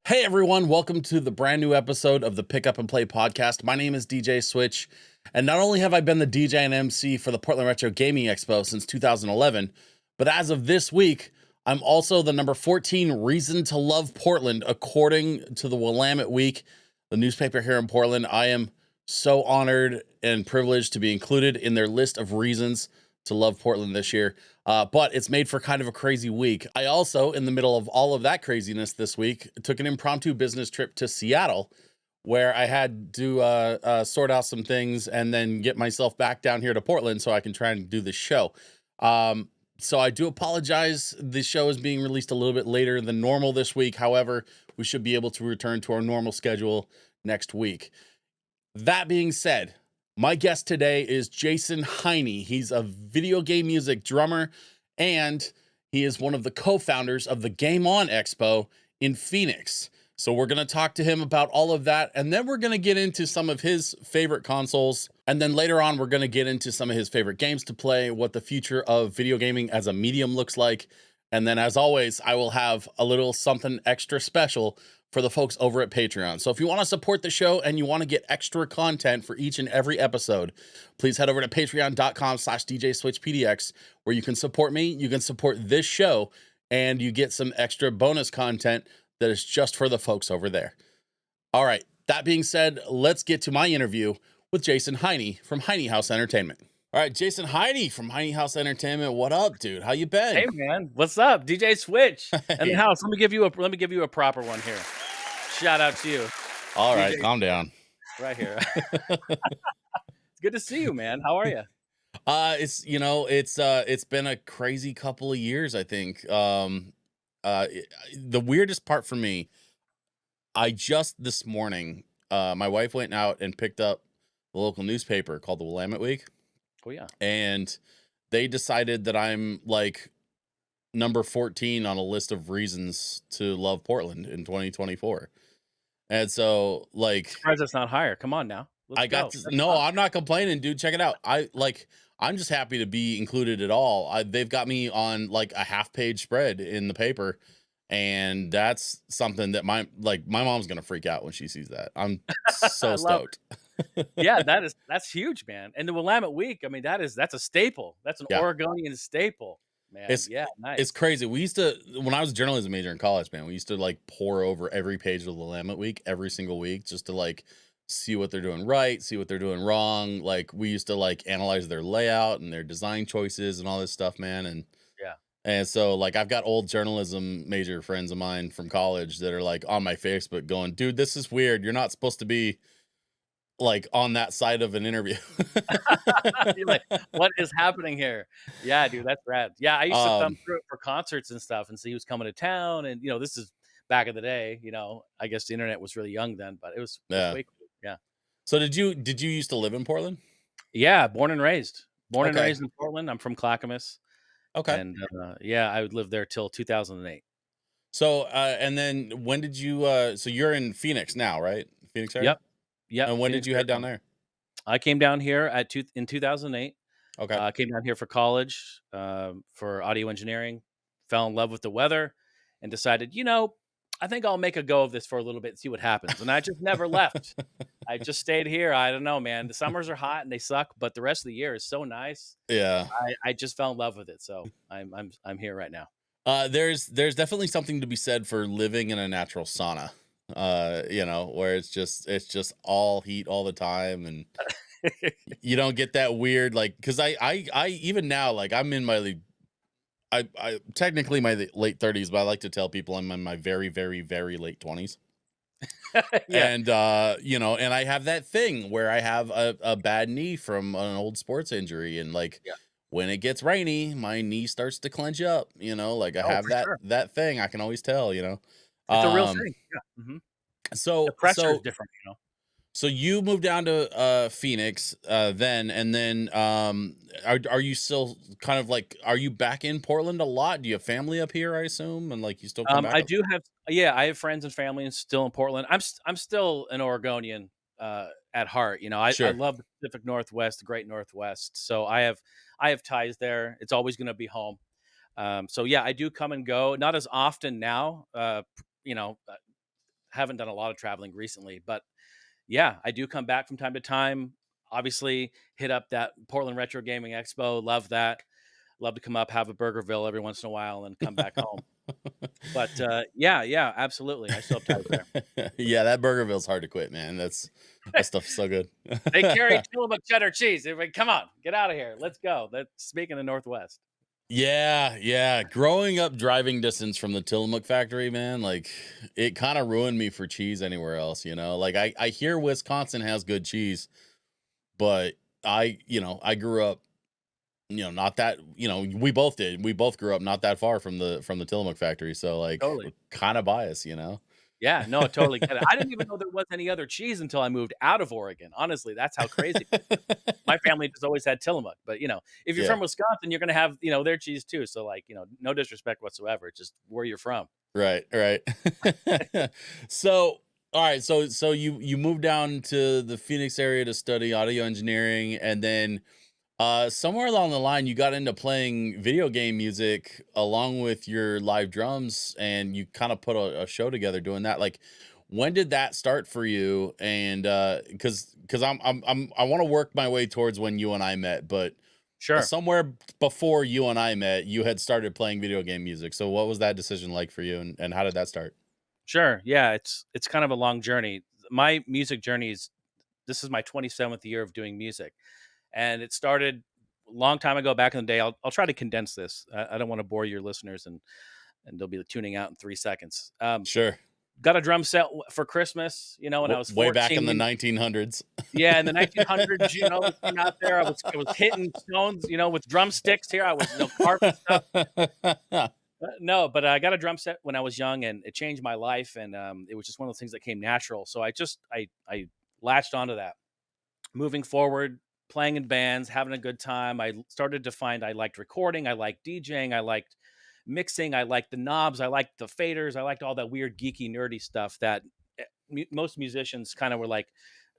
Hey everyone, welcome to the brand new episode of the Pick Up and Play podcast. My name is DJ Switch, and not only have I been the DJ and MC for the Portland Retro Gaming Expo since 2011, but as of this week, I'm also the number 14 reason to love Portland according to the Willamette Week, the newspaper here in Portland. I am so honored and privileged to be included in their list of reasons to love Portland this year. But it's made for kind of a crazy week. I also, in the middle of all of that craziness this week, took an impromptu business trip to Seattle, where I had to sort out some things and then get myself back down here to Portland so I can try and do the show. So I do apologize. The show is being released a little bit later than normal this week. However, we should be able to return to our normal schedule next week. That being said, my guest today is Jason Heine. He's a video game music drummer, and he is one of the co-founders of the Game On Expo in Phoenix. So we're going to talk to him about all of that, and then we're going to get into some of his favorite consoles, and then later on we're going to get into some of his favorite games to play, what the future of video gaming as a medium looks like, and then as always, I will have a little something extra special for the folks over at Patreon. So if you want to support the show and you want to get extra content for each and every episode, please head over to patreon.com/DJSwitchPDX, where you can support me, you can support this show, and you get some extra bonus content that is just for the folks over there. All right, that being said, let's get to my interview with Jason Heine from Heine House Entertainment. All right, Jason Heine from Heine House Entertainment. What up, dude? How you been? Hey man, what's up? DJ Switch in the Hey. house. Let me give you a proper one here. Shout out to you. All right, DJ calm down. right here. It's good to see you, man. How are you? It's been a crazy couple of years, I think. The weirdest part for me, I just this morning, my wife went out and picked up the local newspaper called the Willamette Week, Oh yeah. and they decided that I'm like number 14 on a list of reasons to love Portland in 2024. And so like Surprised it's not higher. Come on now. Let's I got go. to, That's no, awesome. I'm not complaining, dude. Check it out. I'm just happy to be included at all. They've got me on like a half page spread in the paper, and that's something that my mom's gonna freak out when she sees that. I'm I so love stoked. it. Yeah, that's huge, man. And the Willamette Week, I mean, that's a staple. That's an Yeah, Oregonian staple, man. it's Yeah, it's nice. crazy. We used to when I was a journalism major in college, man. We used to like pour over every page of the Willamette Week every single week just to like see what they're doing right, see what they're doing wrong. Like we used to like analyze their layout and their design choices and all this stuff, man. Yeah. And so, like, I've got old journalism major friends of mine from college that are like on my Facebook going, dude, this is weird. You're not supposed to be like on that side of an interview. You're like, what is happening here? Yeah, dude, that's rad. Yeah, I used to thumb um, through it for concerts and stuff and see who's coming to town. And this is back in the day. I guess the internet was really young then, but it was yeah. way cool. Yeah. So did you used to live in Portland? Yeah, born and raised. Born and Okay. raised in Portland. I'm from Clackamas. Okay. And yeah, I would live there till 2008. So and then when did you so you're in Phoenix now, right? Phoenix area? Yep. Yep. And when did Phoenix, you head down Arizona. there? I came down here in 2008. Okay. Came down here for college, for audio engineering, fell in love with the weather, and decided, I think I'll make a go of this for a little bit and see what happens. And I just never left. I just stayed here. I don't know, man. The summers are hot and they suck, but the rest of the year is so nice. Yeah. I just fell in love with it. So I'm here right now. There's definitely something to be said for living in a natural sauna. Where it's just all heat all the time, and you don't get that weird like because I even now like I'm in my I technically my late 30s, but I like to tell people I'm in my very very very late 20s. Yeah. And and I have that thing where I have a bad knee from an old sports injury, and like Yeah. when it gets rainy my knee starts to clench up, like I Oh, have for that sure. that thing I can always tell. It's a real um thing. Yeah. The so pressure is so different. So you moved down to Phoenix then, and then are you still kind of like are you back in Portland a lot? Do you have family up here, I assume, and like you still come back I up? do have, yeah, I have friends and family and still in Portland. I'm still an Oregonian at heart. I Sure. love the Pacific Northwest, the Great Northwest. So I have ties there. It's always going to be home. So yeah, I do come and go, not as often now. You know, haven't done a lot of traveling recently, but yeah, I do come back from time to time. Obviously, hit up that Portland Retro Gaming Expo. Love that. Love to come up, have a Burgerville every once in a while, and come back home. But yeah, yeah, absolutely. I still have ties there. Yeah, that Burgerville's hard to quit, man. That stuff's so good. They carry Tillamook cheddar cheese. They're like, come on, get out of here. Let's go. That's speaking of Northwest. Yeah, yeah. Growing up driving distance from the Tillamook factory, man, like it kind of ruined me for cheese anywhere else, you know? Like I hear Wisconsin has good cheese, but I grew up, not that, we both did. We both grew up not that far from the Tillamook factory, so like Totally. we're kind of biased. Yeah, no, I totally get it. I didn't even know there was any other cheese until I moved out of Oregon. Honestly, that's how crazy. My family just always had Tillamook, but if you're Yeah. from Wisconsin, you're gonna have their cheese too. So like no disrespect whatsoever, just where you're from. Right, right. So, all right, so you moved down to the Phoenix area to study audio engineering, and then somewhere along the line you got into playing video game music along with your live drums, and you kind of put a show together doing that. Like, when did that start for you? And because I want to work my way towards when you and I met, but Sure. somewhere before you and I met, you had started playing video game music. So what was that decision like for you, and how did that start? Sure. Yeah, it's kind of a long journey. My music journey is this is my 27th year of doing music. And it started a long time ago back in the day. I'll try to condense this. I don't want to bore your listeners and they'll be tuning out in 3 seconds. Sure. Got a drum set for Christmas, when I was Way back in the 14. 1900s. Yeah, in the 1900s, we came out there. I was hitting stones, with drumsticks here. I was carving stuff. No, but I got a drum set when I was young, and it changed my life. And it was just one of those things that came natural. So I latched onto that. Moving forward, playing in bands, having a good time. I started to find I liked recording. I liked DJing. I liked mixing. I liked the knobs. I liked the faders. I liked all that weird, geeky, nerdy stuff that most musicians kind of were like,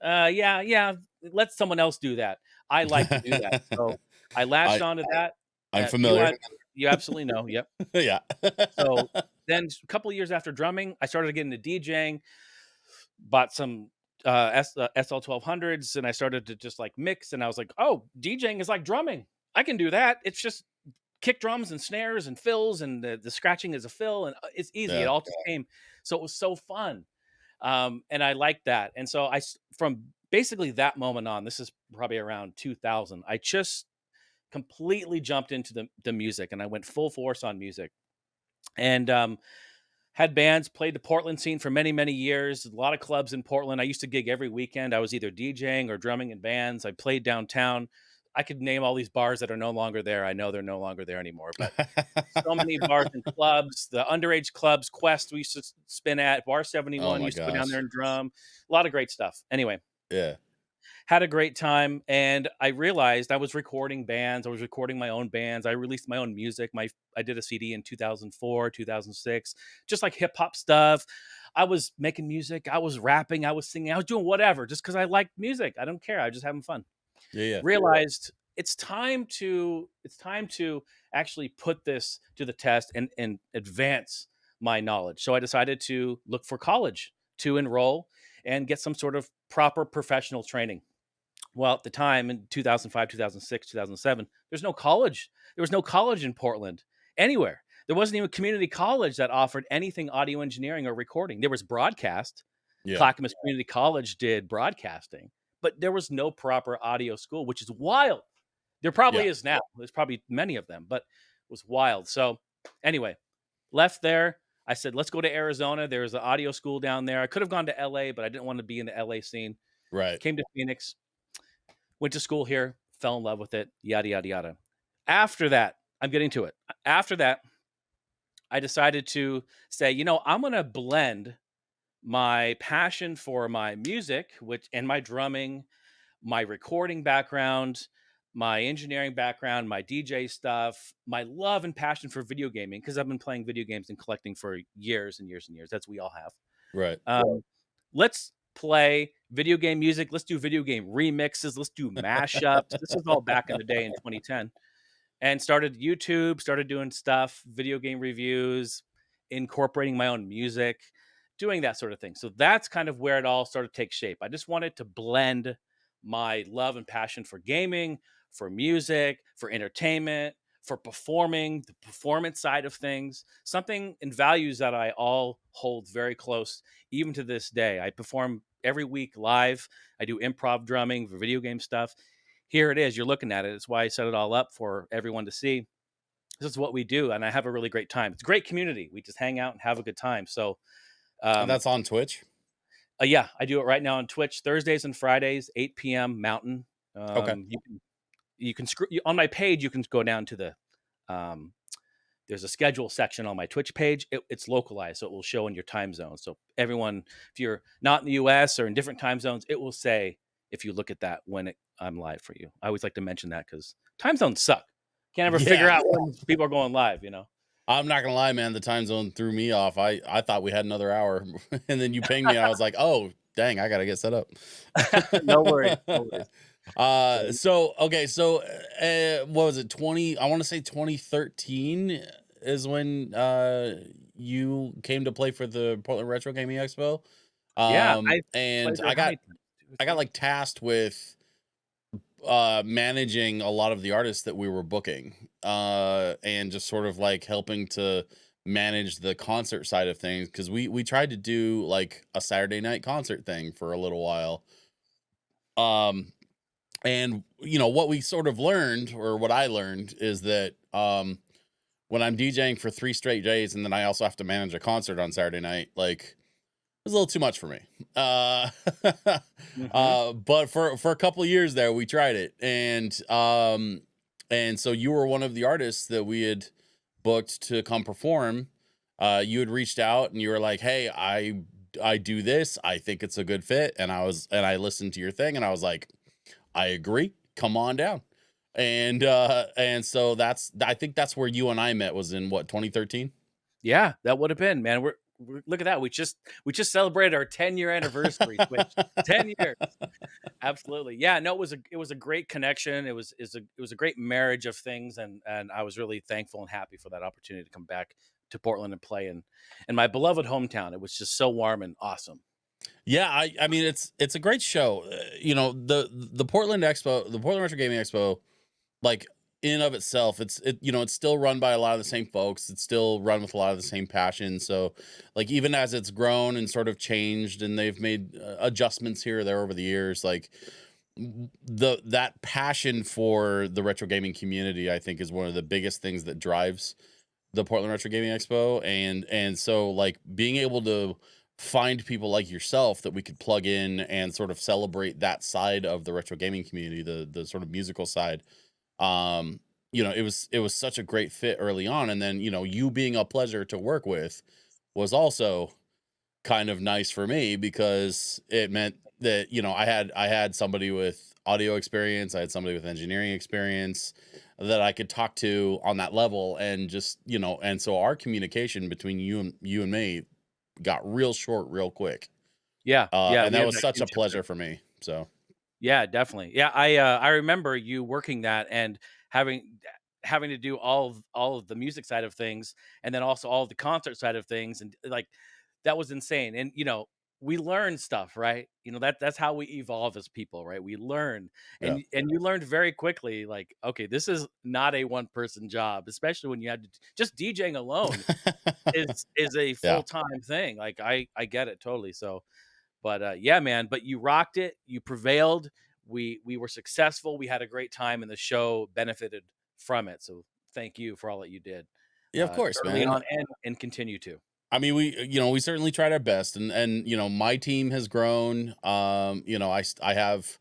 yeah, yeah, let someone else do that. I like to do that. So I latched I onto that. I'm You familiar. had, you absolutely know. Yep. Yeah. So then a couple of years after drumming, I started getting into DJing, bought some SL1200s, and I started to just like mix, and I was like, oh, DJing is like drumming. I can do that. It's just kick drums and snares and fills, and the scratching is a fill, and it's easy. It Yeah. all just came. So it was so fun. And I liked that. And so from basically that moment on, this is probably around 2000, I just completely jumped into the music, and I went full force on music. And had bands, played the Portland scene for many, many years. A lot of clubs in Portland. I used to gig every weekend. I was either DJing or drumming in bands. I played downtown. I could name all these bars that are no longer there. I know they're no longer there anymore, but so many bars and clubs. The underage clubs, Quest, we used to spin at. Bar Oh 71, my used to go down there gosh. and drum. A lot of great stuff. Anyway, Yeah. had a great time, and I realized I was recording bands. I was recording my own bands. I released my own music. I did a CD in 2004, 2006, just like hip hop stuff. I was making music. I was rapping. I was singing. I was doing whatever just because I liked music. I don't care. I was just having fun. Yeah, yeah. Realized it's time to actually put this to the test and advance my knowledge. So I decided to look for college to enroll and get some sort of proper professional training. Well, at the time in 2005, 2006, 2007, there's no college. There was no college in Portland anywhere. There wasn't even a community college that offered anything audio engineering or recording. There was broadcast. Yeah. Clackamas Community College did broadcasting, but there was no proper audio school, which is wild. There Yeah. probably is now. There's probably many of them, but it was wild. So anyway, left there. I said, let's go to Arizona. There's an audio school down there. I could have gone to LA, but I didn't want to be in the LA scene. Right. Came to Phoenix, went to school here, fell in love with it, yada, yada, yada. After that, I'm getting to it. After that, I decided to say, I'm going to blend my passion for my music, and my drumming, my recording background, my engineering background, my DJ stuff, my love and passion for video gaming, because I've been playing video games and collecting for years and years and years, as we all have. Right. Let's play video game music. Let's do video game remixes. Let's do mashups. This is all back in the day in 2010. And started YouTube, started doing stuff, video game reviews, incorporating my own music. doing that sort of thing. So that's kind of where it all started to take shape. I just wanted to blend my love and passion for gaming, for music, for entertainment, for performing, the performance side of things, something and values that I all hold very close even to this day. I perform every week live. I do improv drumming for video game stuff. Here it is. You're looking at it. It's why I set it all up for everyone to see. This is what we do, and I have a really great time. It's a great community. We just hang out and have a good time. So, And um, that's on Twitch. yeah, I do it right now on Twitch Thursdays and Fridays, 8 p.m. Mountain. Okay. You can on my page. You can go down to the um, there's a schedule section on my Twitch page. It's localized, so it will show in your time zone. So everyone, if you're not in the U.S. or in different time zones, it will say if you look at that when I'm live for you. I always like to mention that because time zones suck. Can't ever figure Yeah. out when people are going live. I'm not gonna lie, man. The time zone threw me off. I thought we had another hour, and then you pinged me, and I was like, "Oh, dang, I gotta get set up." No worries, no worries. So So okay, so what was it? 20? I want to say 2013 is when you came to play for the Portland Retro Gaming Expo. yeah, I And played there how many times? 2 or I got 3? like tasked with managing a lot of the artists that we were booking, and just sort of like helping to manage the concert side of things, because we tried to do like a Saturday night concert thing for a little while. um and what we sort of learned, or what I learned, is that when I'm DJing for 3 straight days and then I also have to manage a concert on Saturday night, like, was a little too much for me. Uh, Mhm. but for a couple of years there, we tried it, and so you were one of the artists that we had booked to come perform. You had reached out and you were like, "Hey, I do this. I think it's a good fit." And I listened to your thing and I was like, "I agree. Come on down." And so I think that's where you and I met, was in what, 2013? Yeah, that would have been, man. We're look at that. We just celebrated our 10-year anniversary, Twitch. 10 years. Absolutely. Yeah, no, it was a great connection. It was a great marriage of things, and I was really thankful and happy for that opportunity to come back to Portland and play in my beloved hometown. It was just so warm and awesome. Yeah, I mean, it's a great show. The Portland Expo, the Portland Retro Gaming Expo, like, in and of itself, it's still run by a lot of the same folks. It's still run with a lot of the same passion. So, like, even as it's grown and sort of changed, and they've made adjustments here or there over the years, like, that passion for the retro gaming community, I think, is one of the biggest things that drives the Portland Retro Gaming Expo. And so, like, being able to find people like yourself that we could plug in and sort of celebrate that side of the retro gaming community, the sort of musical side. um it was such a great fit early on, and then you being a pleasure to work with was also kind of nice for me, because it meant that I had somebody with audio experience, I had somebody with engineering experience that I could talk to on that level, and just and so our communication between you and me got real short real quick. Yeah, yeah, And we that had was that such a kinship there. pleasure for me. So Yeah, definitely. Yeah, I remember you working that and having having to do all of the music side of things, and then also all of the concert side of things, and like that was insane. And we learn stuff, right? That's how we evolve as people, right? We learn, and yeah. you learned very quickly, like, okay, this is not a one person job, especially when you had to just DJing alone is a Yeah. full time thing. Like I get it totally. So but, yeah, man, but you rocked it, you prevailed, we were successful, we had a great time, and the show benefited from it, so thank you for all that you did, Yeah, of course, early man. on and continue to. I mean, we certainly tried our best, and my team has grown. I have,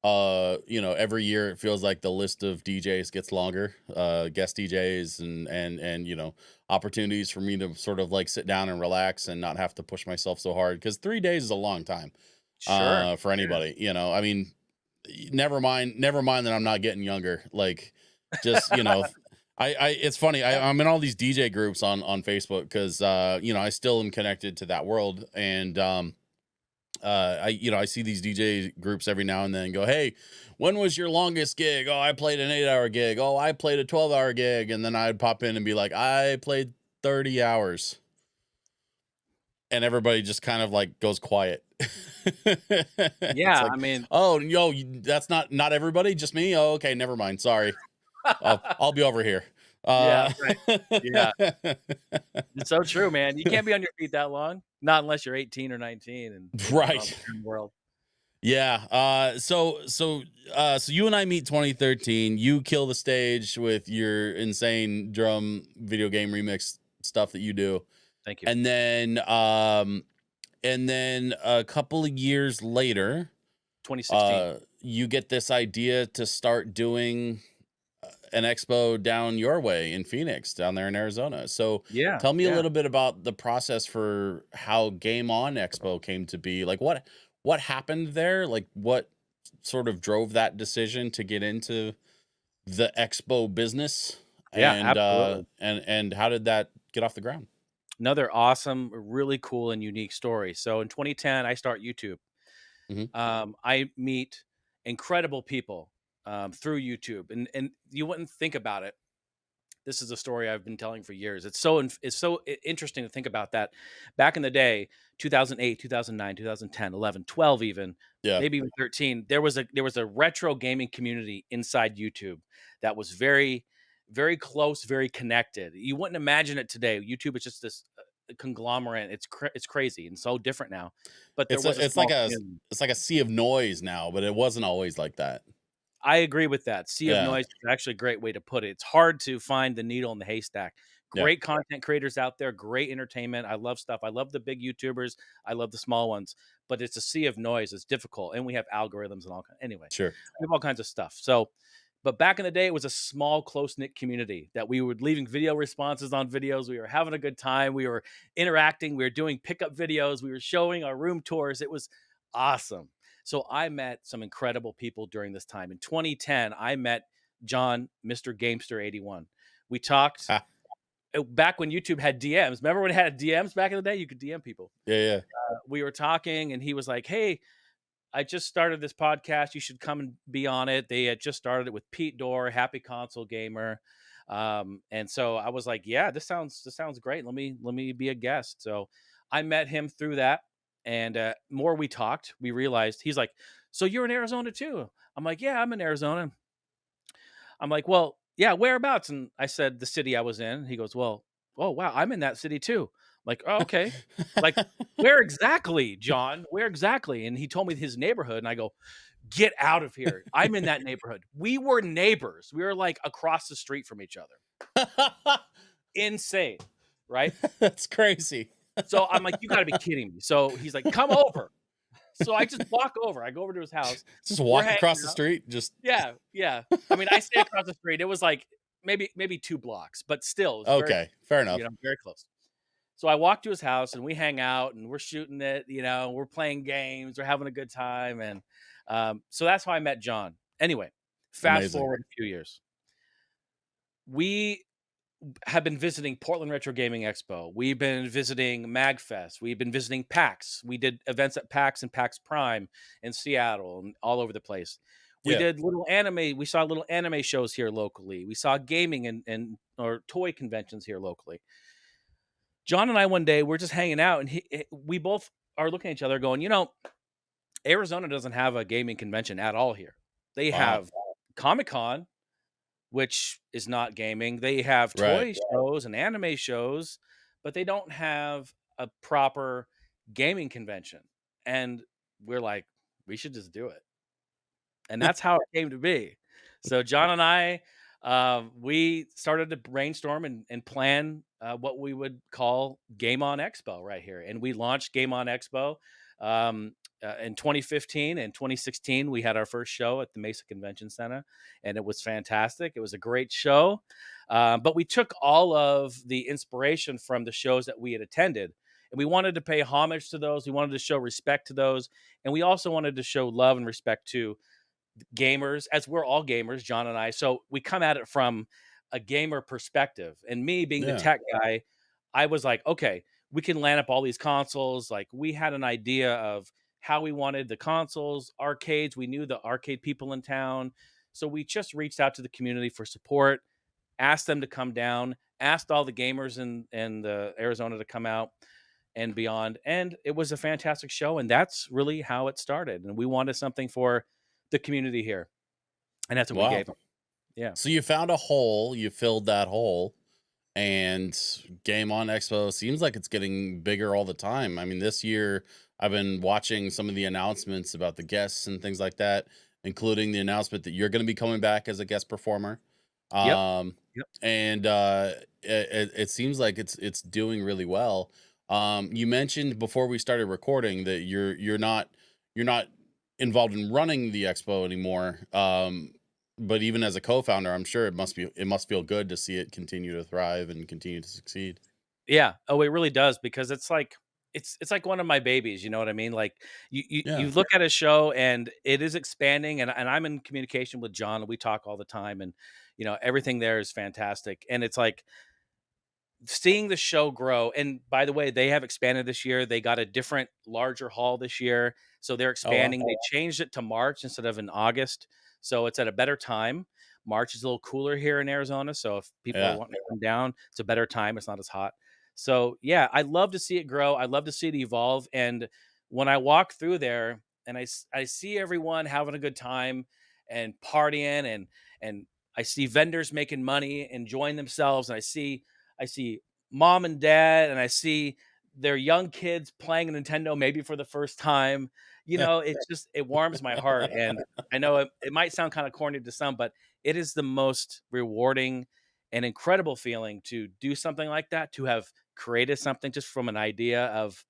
every year it feels like the list of DJs gets longer, guest DJs, and opportunities for me to sort of like sit down and relax and not have to push myself so hard, because 3 days is a long time Sure, for yeah. anybody. I mean, never mind that I'm not getting younger. Like, just I it's funny. I'm in all these DJ groups on Facebook, because I still am connected to that world, and I see these DJ groups every now and then, go, "Hey, when was your longest gig?" "Oh, I played an 8-hour gig." "Oh, I played a 12-hour gig." And then I'd pop in and be like, "I played 30 hours." and everybody just kind of like goes quiet. It's Yeah, like, I mean, oh, yo, that's not everybody, just me. Oh, okay, never mind. Sorry, I'll be over here. yeah, Uh, right. Yeah, it's so true, man. You can't be on your feet that long, not unless you're 18 or 19 and, on right. the world. Yeah. So you and I meet 2013. You kill the stage with your insane drum video game remix stuff that you do. Thank you. And then a couple of years later, 2016. you get this idea to start doing an expo down your way in Phoenix, down there in Arizona. So Yeah, tell me a yeah. little bit about the process for how Game On Expo came to be. Like what happened there? Like what sort of drove that decision to get into the expo business? Yeah, And absolutely. how did that get off the ground? Another awesome, really cool and unique story. So in 2010, I start YouTube. Hmm. I meet incredible people through YouTube, and you wouldn't think about it. This is a story I've been telling for years. It's so interesting to think about that. Back in the day, 2008, 2009, 2010, 11, 12, even Yeah. maybe even 13, there was a retro gaming community inside YouTube that was very close, very connected. You wouldn't imagine it today. YouTube is just this conglomerate. It's crazy and so different now. But there was a It's like small a community. it's like a sea of noise now, but it wasn't always like that. I agree with that. Sea of Yeah. noise is actually a great way to put it. It's hard to find the needle in the haystack. Yeah. Great content creators out there, great entertainment. I love stuff. I love the big YouTubers. I love the small ones, but it's a sea of noise. It's difficult, and we have algorithms and all kinds. Anyway, Sure. we have all kinds of stuff. So, but back in the day, it was a small, close knit community that we were leaving video responses on videos. We were having a good time. We were interacting. We were doing pickup videos. We were showing our room tours. It was awesome. So I met some incredible people during this time. In 2010, I met John, Mr. Gamester 81. We talked Ha. back when YouTube had DMs. Remember when it had DMs back in the day? You could DM people. Yeah, yeah. We were talking, and he was like, "Hey, I just started this podcast. You should come and be on it." They had just started it with Pete Dorr, Happy Console Gamer. And so I was like, "Yeah, this sounds great. Let me be a guest." So I met him through that, and more we talked, we realized he's like, "So you're in Arizona too?" I'm like, "Yeah, I'm in Arizona." I'm like, "Well, yeah, whereabouts?" And I said the city I was in. He goes, "Well, oh wow, I'm in that city too." I'm like, "Oh, okay." Like, "Where exactly, John? Where exactly?" And he told me his neighborhood, and I go, "Get out of here. I'm in that neighborhood." We were neighbors. We were like across the street from each other. Insane, right? That's crazy. So I'm like, "You gotta be kidding me." So he's like, "Come over." So I just walk over. I go over to his house. Just We're walk hanging across the out. street, just Yeah, yeah. I mean, I stay across the street. It was like maybe 2 blocks, but still, it's very, okay, fair enough. very close. So I walk to his house and we hang out and we're shooting it, we're playing games, we're having a good time. And so that's how I met John. Anyway, fast Amazing. forward a few years. We have been visiting Portland Retro Gaming Expo. We've been visiting MagFest. We've been visiting PAX. We did events at PAX and PAX Prime in Seattle and all over the place. We Yeah. did little anime. We saw little anime shows here locally. We saw gaming and or toy conventions here locally. John and I one day we're just hanging out, and we both are looking at each other, going, Arizona doesn't have a gaming convention at all here. They Wow. have Comic Con, which is not gaming. They have Right. toy shows and anime shows, but they don't have a proper gaming convention. And we're like, we should just do it. And that's how it came to be. So John and I, we started to brainstorm and plan what we would call Game On Expo right here, and we launched Game On Expo in 2015 and 2016. We had our first show at the Mesa Convention Center, and it was fantastic. It was a great show, but we took all of the inspiration from the shows that we had attended. And we wanted to pay homage to those. We wanted to show respect to those. And we also wanted to show love and respect to gamers, as we're all gamers, John and I. So we come at it from a gamer perspective. And me being the Yeah. tech guy, I was like, okay, we can land up all these consoles. Like, we had an idea of how we wanted the consoles, arcades. We knew the arcade people in town. So we just reached out to the community for support, asked them to come down, asked all the gamers in the Arizona to come out. and beyond. And it was a fantastic show. And that's really how it started. And we wanted something for the community here. And that's what we Wow. gave them. Yeah. So you found a hole, you filled that hole, and Game On Expo seems like it's getting bigger all the time. I mean, this year I've been watching some of the announcements about the guests and things like that, including the announcement that you're going to be coming back as a guest performer. Yep. Um, Yep. and it seems like it's doing really well. You mentioned before we started recording that you're not involved in running the expo anymore. But even as a co-founder, I'm sure it must feel good to see it continue to thrive and continue to succeed. Yeah. Oh, it really does because it's like one of my babies, you know what I mean? Like Yeah. you look at a show and it is expanding and I'm in communication with John and we talk all the time and everything there is fantastic. And it's like seeing the show grow. And by the way, they have expanded this year. They got a different larger hall this year. So they're Oh wow. expanding. They changed it to March instead of in August. So it's at a better time. March is a little cooler here in Arizona. So if people are Yeah. wanting to come down, it's a better time. It's not as hot. So yeah, I love to see it grow. I love to see it evolve. And when I walk through there and I see everyone having a good time and partying and I see vendors making money, enjoying themselves, and I see mom and dad and I see their young kids playing Nintendo maybe for the first time. It warms my heart. And I know it might sound kind of corny to some, but it is the most rewarding and incredible feeling to do something like that, to have created something just from an idea of,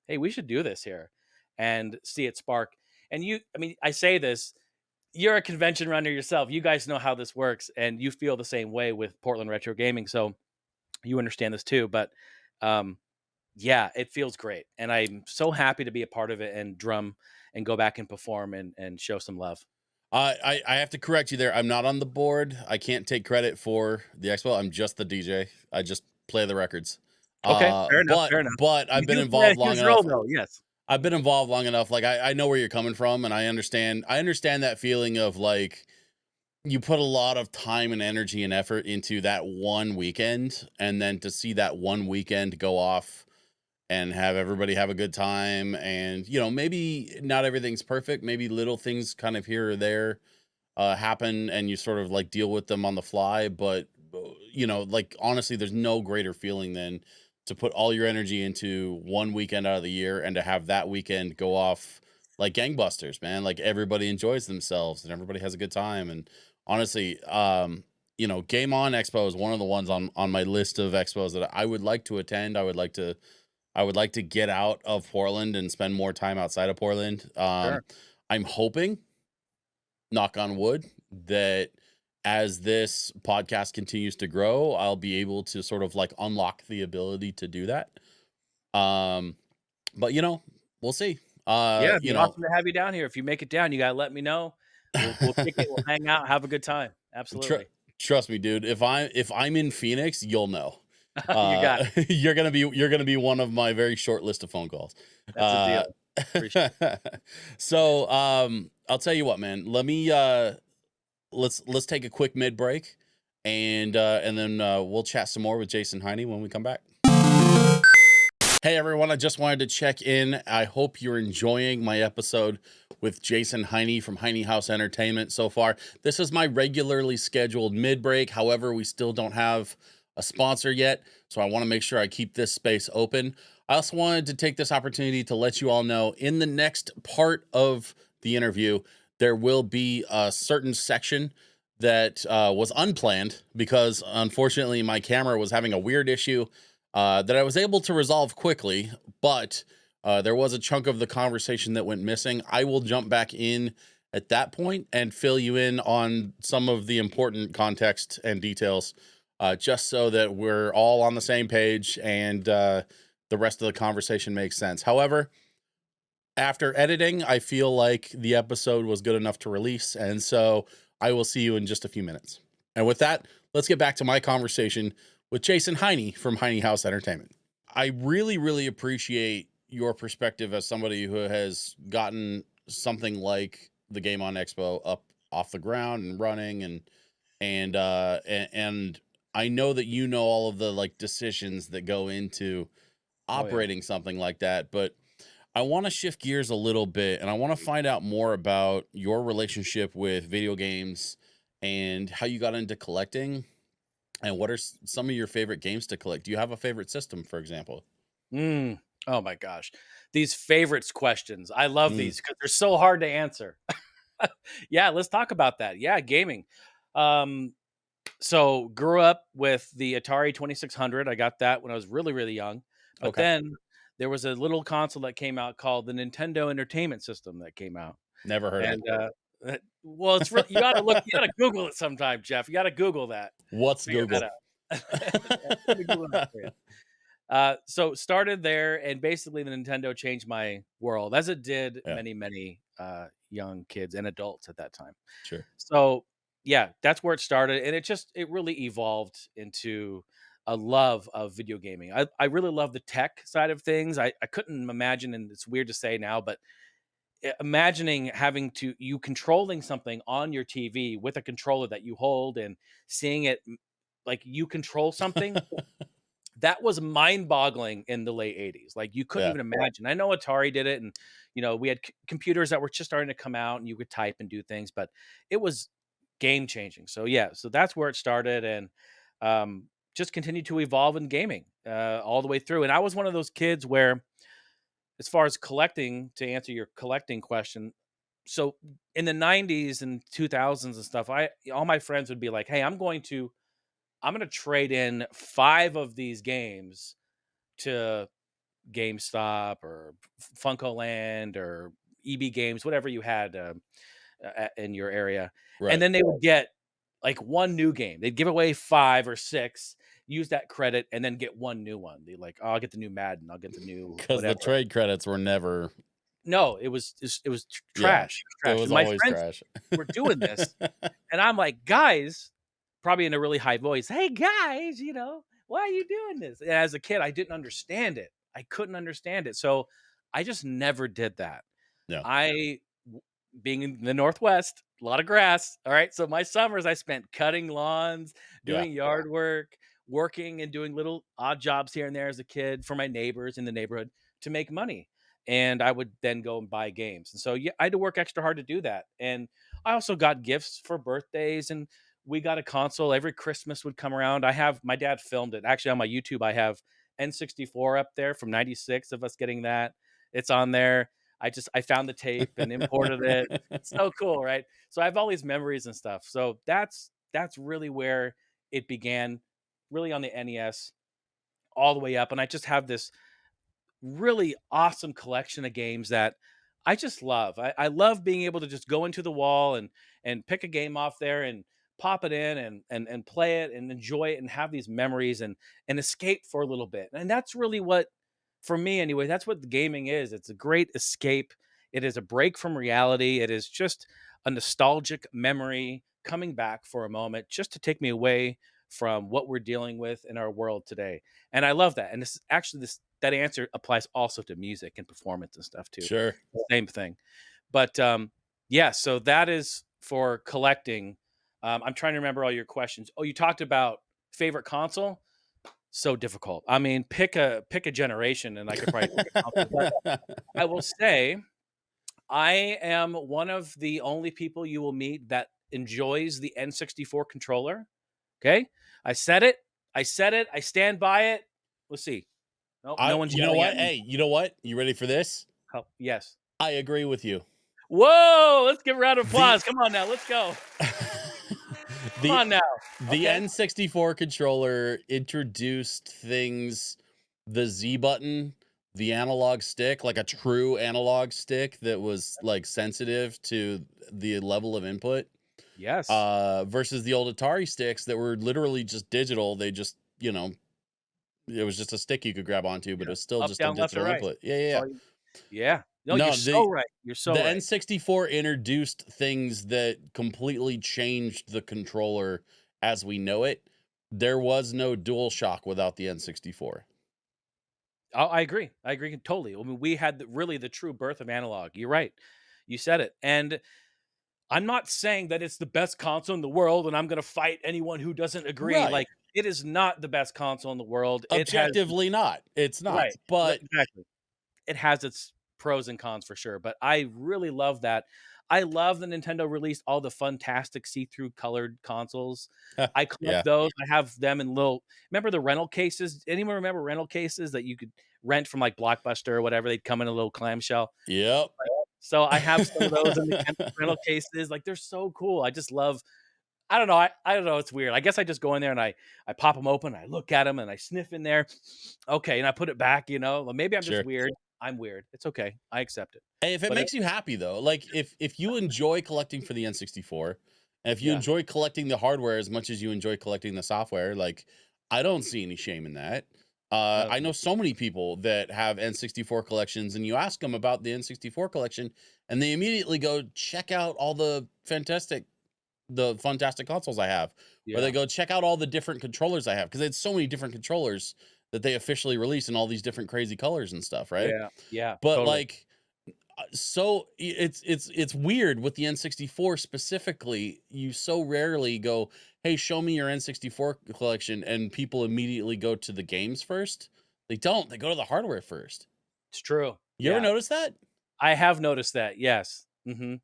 hey, we should do this here and see it spark. And I say this, you're a convention runner yourself. You guys know how this works and you feel the same way with Portland Retro Gaming. So you understand this too, but um, yeah, it feels great, and I'm so happy to be a part of it and drum and go back and perform and show some love. I have to correct you there. I'm not on the board. I can't take credit for the expo. I'm just the DJ. I just play the records. Okay, fair enough, But fair enough. I've You been do play a involved long huge role, enough. though. Yes, I've been involved long enough. Like I know where you're coming from, and I understand that feeling of like you put a lot of time and energy and effort into that one weekend, and then to see that one weekend go off and have everybody have a good time, and maybe not everything's perfect, maybe little things kind of here or there happen, and you sort of like deal with them on the fly. But like honestly, there's no greater feeling than to put all your energy into one weekend out of the year and to have that weekend go off like gangbusters, man. Like everybody enjoys themselves and everybody has a good time. And honestly, Game On Expo is one of the ones on my list of expos that I would like to attend. I would like to get out of Portland and spend more time outside of Portland. sure. I'm hoping, knock on wood, that as this podcast continues to grow, I'll be able to sort of like unlock the ability to do that. Um, but we'll see. Yeah, it'd be awesome to have you down here. If you make it down, you gotta let me know. We'll kick it. We'll hang out, have a good time. tr- Absolutely, trust me, dude. If I'm in Phoenix, you'll know. you got it. You're gonna be one of my very short list of phone calls. That's a deal. Uh, Appreciate it. so I'll tell you what, man. Let's take a quick mid break, and then we'll chat some more with Jason Heine when we come back. Hey everyone, I just wanted to check in. I hope you're enjoying my episode with Jason Heine from Heine House Entertainment so far. This is my regularly scheduled mid break. However, we still don't have a sponsor yet, so I want to make sure I keep this space open. I also wanted to take this opportunity to let you all know in the next part of the interview, there will be a certain section that was unplanned because unfortunately my camera was having a weird issue that I was able to resolve quickly, but there was a chunk of the conversation that went missing. I will jump back in at that point and fill you in on some of the important context and details, just so that we're all on the same page and the rest of the conversation makes sense. However, after editing, I feel like the episode was good enough to release, and so I will see you in just a few minutes. And with that, let's get back to my conversation with Jason Heine from Heine House Entertainment. I really, really appreciate your perspective as somebody who has gotten something like the Game On Expo up off the ground and running, and I know that you know all of the like decisions that go into Oh yeah. operating something like that. But I want to shift gears a little bit and I want to find out more about your relationship with video games and how you got into collecting and what are some of your favorite games to collect. Do you have a favorite system, for example? Mm. Oh my gosh. These favorites questions. I love Mm, these because they're so hard to answer. Yeah, let's talk about that. Yeah, gaming. Um, so grew up with the Atari 2600. I got that when I was really, really young. But okay. then there was a little console that came out called the Nintendo Entertainment System that came out. Never heard of And well, it's really you gotta look, you gotta Google it sometime, Jeff. You gotta Google that. it. What's Figure that Google? out. Let me Google that for you. So started there, and basically the Nintendo changed my world, as it did Yeah, many, many young kids and adults at that time. sure. So yeah, that's where it started, and it really evolved into a love of video gaming. I really love the tech side of things. I couldn't imagine, and it's weird to say now, but imagining having to you controlling something on your TV with a controller that you hold and seeing it like you control something that was mind-boggling in the late '80s. Like, you couldn't Yeah, even imagine. I know Atari did it, and, we had computers that were just starting to come out, and you could type and do things, but it was game-changing. So, yeah, so that's where it started, and, just continued to evolve in gaming, all the way through, and I was one of those kids where, as far as collecting to answer your collecting question, so in the '90s and 2000s and stuff, I all my friends would be like, "Hey, I'm gonna trade in 5 of these games to GameStop or FuncoLand or EB Games, whatever you had in your area, and right. then they would get like one new game. They'd give away 5 or 6, use that credit, and then get one new one. They like, oh, I'll get the new Madden, I'll get the new Because the whatever. trade credits were never, No, it was yeah, trash, it trash. was And my always friends trash. were doing this, and I'm like, guys, probably in a really high voice, hey guys, why are you doing this? And as a kid, I didn't understand it. I couldn't understand it. So I just never did that. Yeah, I, being in the Northwest, a lot of grass. All right. So my summers I spent cutting lawns, yeah. doing yard work, working and doing little odd jobs here and there as a kid for my neighbors in the neighborhood to make money. And I would then go and buy games. And so yeah, I had to work extra hard to do that. And I also got gifts for birthdays, and we got a console every Christmas would come around. I have my dad filmed it. Actually on my YouTube I have N64 up there from 96 of us getting that. It's on there. I found the tape and imported it. It's so cool, right? So I have all these memories and stuff. So that's really where it began, really on the NES all the way up. And I just have this really awesome collection of games that I just love. I love being able to just go into the wall and pick a game off there and pop it in and play it and enjoy it and have these memories and escape for a little bit. And that's really what, for me anyway, that's what the gaming is. It's a great escape. It is a break from reality. It is just a nostalgic memory coming back for a moment just to take me away from what we're dealing with in our world today. And I love that. And this actually this that answer applies also to music and performance and stuff too. Sure. Same thing. But yeah, so that is for collecting. I'm trying to remember all your questions. Oh, you talked about favorite console. So difficult. I mean, pick a generation, and I could probably pick a console. But I will say, I am one of the only people you will meet that enjoys the N64 controller. Okay, I said it. I said it. I stand by it. Let's see. Nope, no one's You know yelling what? at me. Hey, you know what? You ready for this? Oh, yes. I agree with you. Whoa! Let's give a round of The applause. Come on now. Let's go. Come the on now. the Okay. N64 controller introduced things, the Z button, the analog stick, like a true analog stick that was like sensitive to the level of input, Yes. versus the old Atari sticks that were literally just digital. They just, it was just a stick you could grab onto, but it Yeah. was still Up, just a down, left, or digital right. input. Yeah, yeah, That's yeah. all you. Yeah. No, you're No, so right. You're so the right. N64 introduced things that completely changed the controller as we know it. There was no DualShock without the N64. Oh, I agree. I agree totally. I mean, we had really the true birth of analog. You're right. You said it. And I'm not saying that it's the best console in the world, and I'm going to fight anyone who doesn't agree. Like, Right. it is not the best console in the world. It has Objectively not. It's not. right, But exactly. It has its pros and cons for sure, but I really love that. I love the Nintendo released all the fantastic see-through colored consoles. I collect yeah. those. I have them in little remember the rental cases? Anyone remember rental cases that you could rent from, like, Blockbuster or whatever? They'd come in a little clamshell. Yep. So I have some of those in the rental cases, like, they're so cool. I just love I don't know, I don't know, it's weird. I guess I just go in there and I pop them open, I look at them, and I sniff in there. Okay, and I put it back, Well, maybe I'm just Sure. weird. I'm weird. It's okay. I accept it. Hey, if it But it makes you happy though, like if you enjoy collecting for the N64, and if you yeah. enjoy collecting the hardware as much as you enjoy collecting the software, like I don't see any shame in that. No, I know so many people that have N64 collections, and you ask them about the N64 collection, and they immediately go check out all the fantastic consoles I have, or they yeah. go check out all the different controllers I have because it's so many different controllers that they officially release in all these different crazy colors and stuff, right? Yeah. Yeah, But totally. like so it's weird with the N64 specifically. You so rarely go, "Hey, show me your N64 collection," and people immediately go to the games first. They don't. They go to the hardware first. It's true. You ever Yeah. notice that? I have noticed that, yes. Mhm.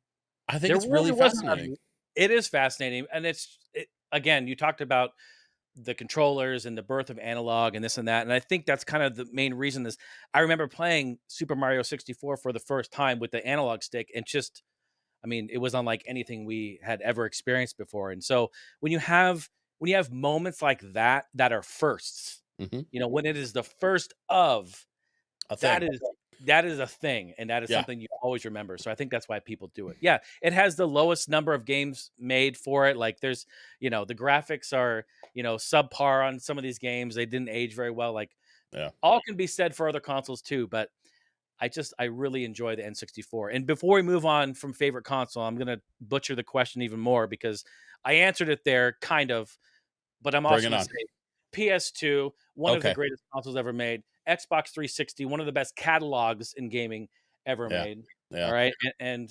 I think There it's really really wasn't fascinating. it is fascinating, and again, you talked about the controllers and the birth of analog and this and that, and I think that's kind of the main reason is I remember playing Super Mario 64 for the first time with the analog stick and just I mean, it was unlike anything we had ever experienced before, and so when you have moments like that that are firsts, Hmm. when it is the first of A that thing. is that is a thing, and that is Yeah. something you always remember, so I think that's why people do it. Yeah, it has the lowest number of games made for it, like, there's the graphics are, subpar on some of these games, they didn't age very well, like, Yeah. all can be said for other consoles too, but I really enjoy the N64, and before we move on from favorite console, I'm gonna butcher the question even more because I answered it there, kind of, but I'm Bring also it gonna on. say PS2, one of the Okay. greatest consoles ever made. Xbox 360, one of the best catalogs in gaming ever Yeah. made. All Yeah. right, and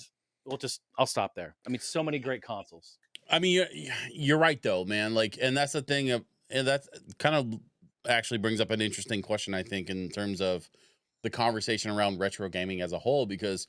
I'll stop there. I mean, so many great consoles. I mean, you're right though, man. Like, and that's the thing of, and that's kind of actually brings up an interesting question, I think, in terms of the conversation around retro gaming as a whole, because,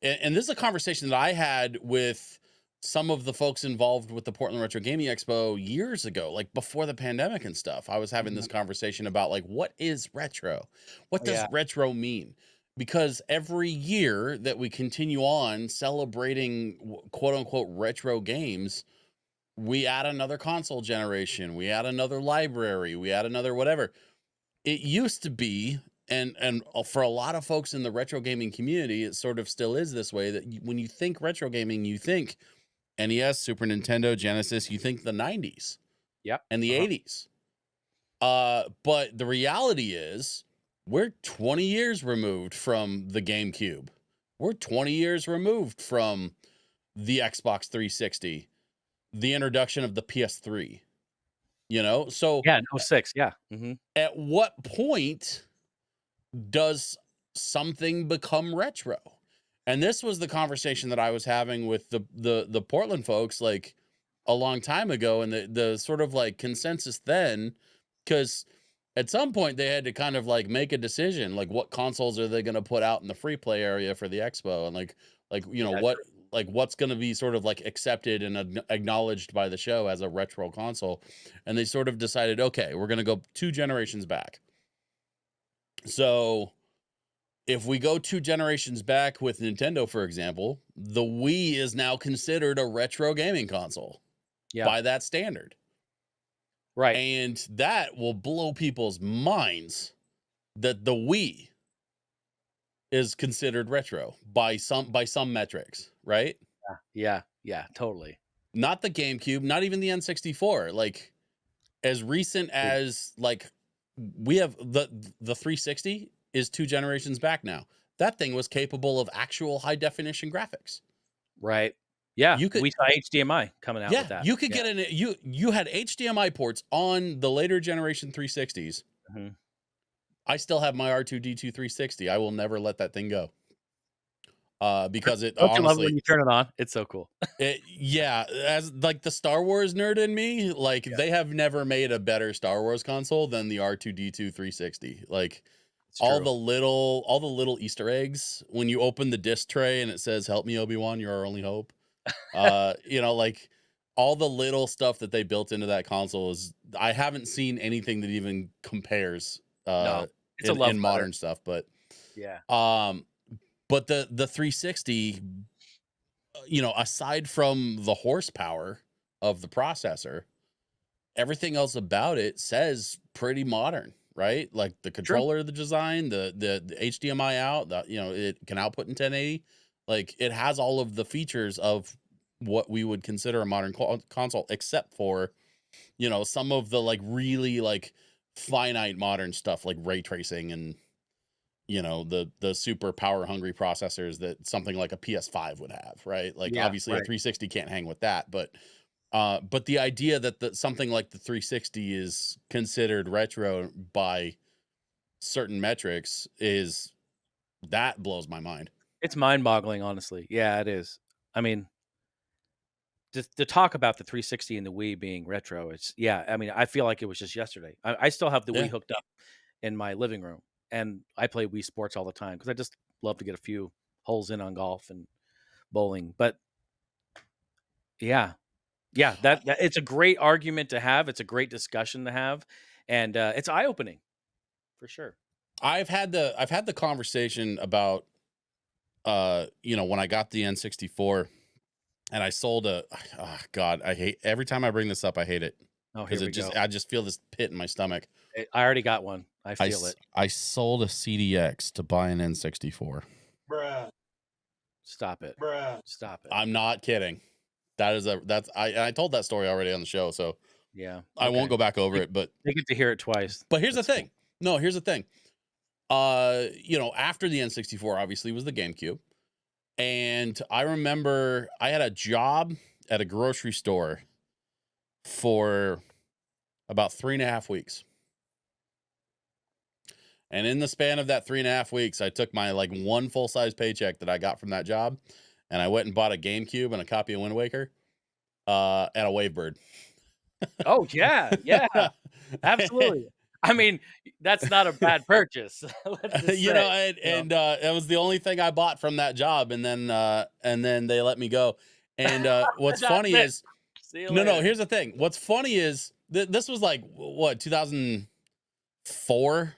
and this is a conversation that I had with some of the folks involved with the Portland Retro Gaming Expo years ago, like before the pandemic and stuff. I was having this Mhm. conversation about like, what is retro? What Yeah, does retro mean? Because every year that we continue on celebrating quote unquote retro games, we add another console generation, we add another library, we add another whatever. It used to be, and for a lot of folks in the retro gaming community, it sort of still is this way, that when you think retro gaming, you think NES, Super Nintendo, Genesis, you think the 90s yep, and the uh-huh, 80s. But the reality is we're 20 years removed from the GameCube. We're 20 years removed from the Xbox 360, the introduction of the PS3. So yeah, no 06, yeah, mhm, at what point does something become retro? And this was the conversation that I was having with the Portland folks like a long time ago, and the sort of like consensus then, because at some point they had to kind of like make a decision, like what consoles are they going to put out in the free play area for the expo, and like yeah, what, like what's going to be sort of like accepted and acknowledged by the show as a retro console. And they sort of decided, okay, we're going to go 2 generations back. So if we go 2 generations back with Nintendo, for example, the Wii is now considered a retro gaming console yeah, by that standard. right, And that will blow people's minds that the Wii is considered retro by some metrics, right? yeah, yeah, totally. Not the GameCube, not even the N64. Like as recent Dude, as like we have the 360 is 2 generations back now. That thing was capable of actual high definition graphics. right. Yeah, You could we saw HDMI coming out with Yeah, that. you could Yeah, get you had HDMI ports on the later generation 360s. mhm, I still have my R2D2 360. I will never let that thing go. because it Don't you love it when honestly, you turn it on? It's so cool. yeah, as like the Star Wars nerd in me, like Yeah, they have never made a better Star Wars console than the R2D2 360. Like it's true. all the little Easter eggs when you open the disc tray and it says "Help me, Obi-Wan, you're our only hope." Like all the little stuff that they built into that console is I haven't seen anything that even compares No, it's a in love letter. modern stuff, Yeah, um but the 360, aside from the horsepower of the processor, everything else about it says pretty modern, right? Like the true. controller, the design, the HDMI out, it can output in 1080. Like it has all of the features of what we would consider a modern console, except for, some of the like really like finite modern stuff like ray tracing and the super power hungry processors that something like a PS5 would have, right? Like Yeah, obviously a right. 360 can't hang with that, but the idea that something like the 360 is considered retro by certain metrics is that blows my mind. It's mind-boggling, honestly. Yeah, it is. I mean, to talk about the 360 and the Wii being retro, it's yeah. I mean, I feel like it was just yesterday. I still have the Wii Yeah. hooked up in my living room, and I play Wii Sports all the time because I just love to get a few holes in on golf and bowling. But yeah, yeah, that it's a great argument to have. It's a great discussion to have, and it's eye opening for sure. I've had the conversation about when I got the N64 and I sold a oh god, I hate every time I bring this up I hate it Oh, because here we go. I just feel this pit in my stomach. I already got one. I feel it. I sold a CDX to buy an N64. Bruh. Stop it. Bruh. Stop it. I'm not kidding. I told that story already on the show, so Yeah. I won't Okay. go back over They it, but they get to hear it twice. here's the That's cool. thing. No, here's the thing. After the N64 obviously was the GameCube. And I remember I had a job at a grocery store for about 3.5 weeks. And in the span of that 3.5 weeks, I took my like one full size paycheck that I got from that job, and I went and bought a GameCube and a copy of Wind Waker, and a Wavebird. Oh, yeah, yeah, And, absolutely. I mean, that's not a bad purchase, let's just say, you know? and it was the only thing I bought from that job, and then they let me go. And what's That's funny it. is, See you no, later. here's the thing. What's funny is this was like what 2004 It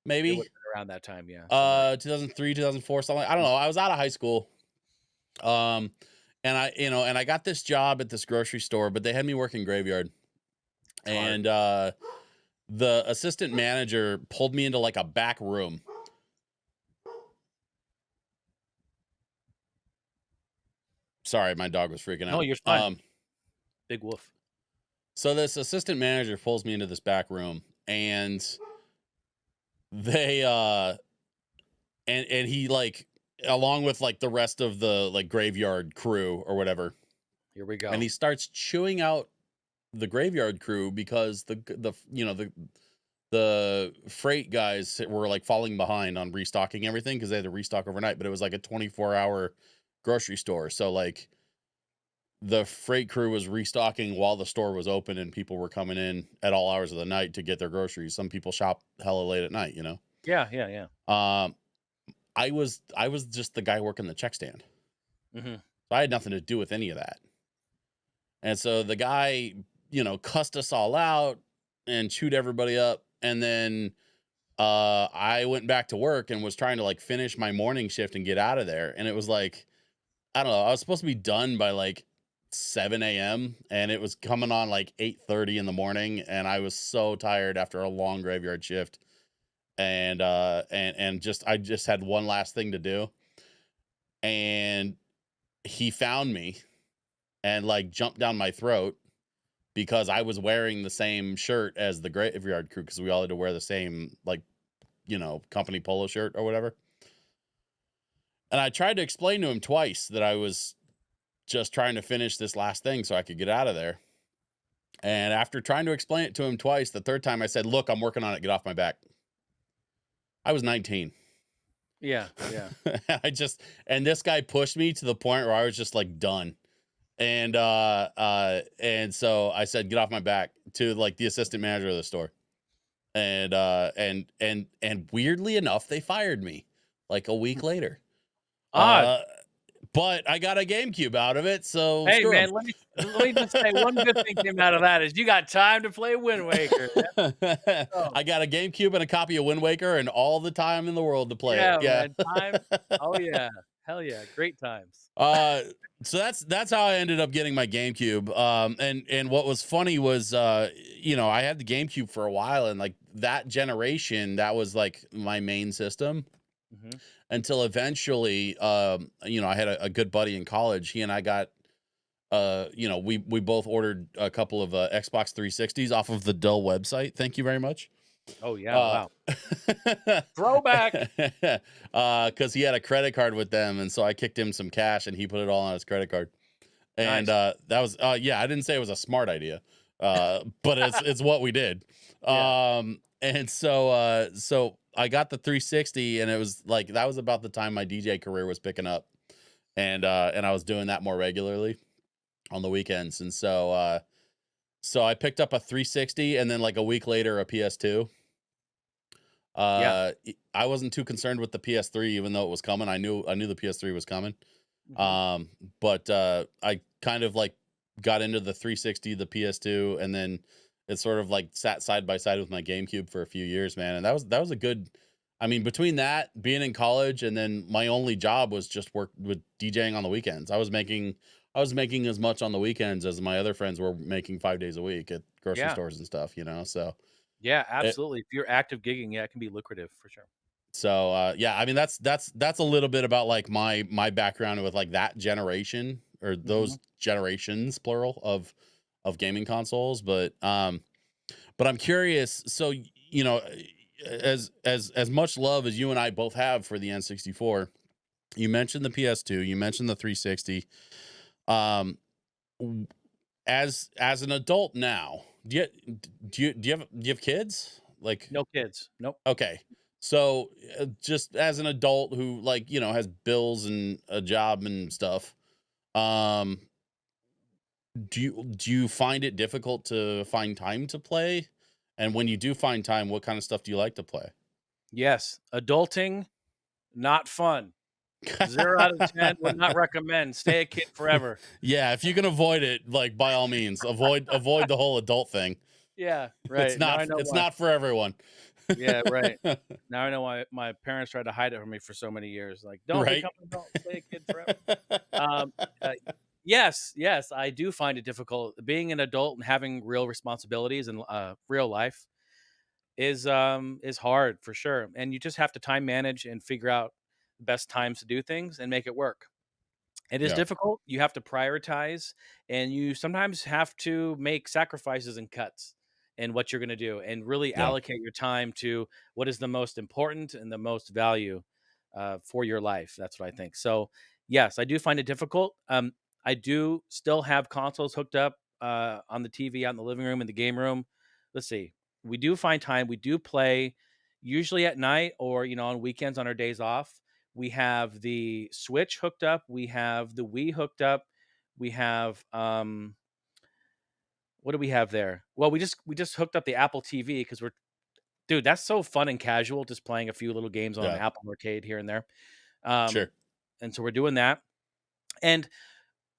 maybe, would've been around that time, yeah, somewhere. 2003, 2004, something. I don't know. I was out of high school. Um, and I got this job at this grocery store, but they had me working graveyard. It's hard. And the assistant manager pulled me into like a back room. Sorry, my dog was freaking No, out. you're fine. Big woof. So this assistant manager pulls me into this back room, and they and he like along with like the rest of the like graveyard crew or whatever, Here we and go. he starts chewing out the graveyard crew because the freight guys were like falling behind on restocking everything because they had to restock overnight, but it was like a 24-hour grocery store. So like the freight crew was restocking while the store was open and people were coming in at all hours of the night to get their groceries. Some people shop hella late at night, Yeah, yeah, yeah. Um I was just the guy working the check stand. Mhm. So I had nothing to do with any of that. And so the guy, cussed us all out and chewed everybody up. And then I went back to work and was trying to like finish my morning shift and get out of there. And it was like, I don't know, I was supposed to be done by like 7 a.m. and it was coming on like 8:30 in the morning. And I was so tired after a long graveyard shift. And just I just had one last thing to do. And he found me and like jumped down my throat because I was wearing the same shirt as the graveyard crew because we all had to wear the same like company polo shirt or whatever. And I tried to explain to him twice that I was just trying to finish this last thing so I could get out of there. And after trying to explain it to him twice, the third time I said, "Look, I'm working on it. Get off my back." I was 19. Yeah, yeah. And this guy pushed me to the point where I was just like done. And so I said, get off my back, to like the assistant manager of the store. And weirdly enough, they fired me like a week later. Odd. Uh, but I got a GameCube out of it, so Hey, screw man, let me just say one good thing came out of that is you got time to play Wind Waker. them. Oh, I got a GameCube and a copy of Wind Waker and all the time in the world to play it. yeah, Yeah. man, time. Oh, yeah. Hell yeah, great times. uh, so that's how I ended up getting my GameCube. And what was funny was, I had the GameCube for a while, and like that generation, that was like my main system Mhm. until eventually, I had a good buddy in college. He and I got, we both ordered a couple of Xbox 360s off of the Dell website. Thank you very much. Oh, yeah, Uh, wow. Throwback. because he had a credit card with them, and so I kicked him some cash, and he put it all on his credit card. And Nice. that was, yeah, I didn't say it was a smart idea, but it's what we did. Yeah. And so I got the 360, and it was like that was about the time my DJ career was picking up, and I was doing that more regularly on the weekends. And so I picked up a 360, and then like a week later a PS2. Yeah. I wasn't too concerned with the PS3, even though it was coming. I knew the PS3 was coming. Mhm. Um, but I kind of like got into the 360, the PS2, and then it sort of like sat side by side with my GameCube for a few years, man. And that was a good. I mean, between that, being in college, and then my only job was just work with DJing on the weekends. I was making as much on the weekends as my other friends were making 5 days a week at grocery Yeah. stores and stuff. So Yeah, it, absolutely. If you're active gigging, yeah, it can be lucrative for sure. yeah, I mean that's a little bit about like my background with like that generation, or Mhm. those generations plural of gaming consoles. But I'm curious, so as much love as you and I both have for the N64, you mentioned the PS2, you mentioned the 360. Um w- as an adult now, do you have kids? Like, No kids. Nope. okay. So, just as an adult who, like, has bills and a job and stuff, um, do you find it difficult to find time to play? And when you do find time, what kind of stuff do you like to play? Yes, adulting, not fun. 0 out of 10, would not recommend. Stay a kid forever. Yeah, if you can avoid it, like, by all means, avoid the whole adult thing. Yeah, It's right. Now not I know it's why. not for everyone. Yeah, right. Now I know why my parents tried to hide it from me for so many years. Like, "Don't Right? become an adult, stay a kid forever." Um, uh, yes, yes, I do find it difficult. Being an adult and having real responsibilities in, real life is hard for sure, and you just have to time manage and figure out the best times to do things and make it work. It is Yeah. difficult. You have to prioritize, and you sometimes have to make sacrifices and cuts in what you're going to do, and really Yeah. allocate your time to what is the most important and the most value for your life. That's what I think. So, yes, I do find it difficult. I do still have consoles hooked up on the TV out in the living room, in the game room. Let's see. We do find time. We do play usually at night or on weekends on our days off. We have the Switch hooked up, we have the Wii hooked up, we have, what do we have there? Well, we just hooked up the Apple TV because we're dude, that's so fun and casual just playing a few little games on Yeah. Apple Arcade here and there. Um, Sure. and so we're doing that. And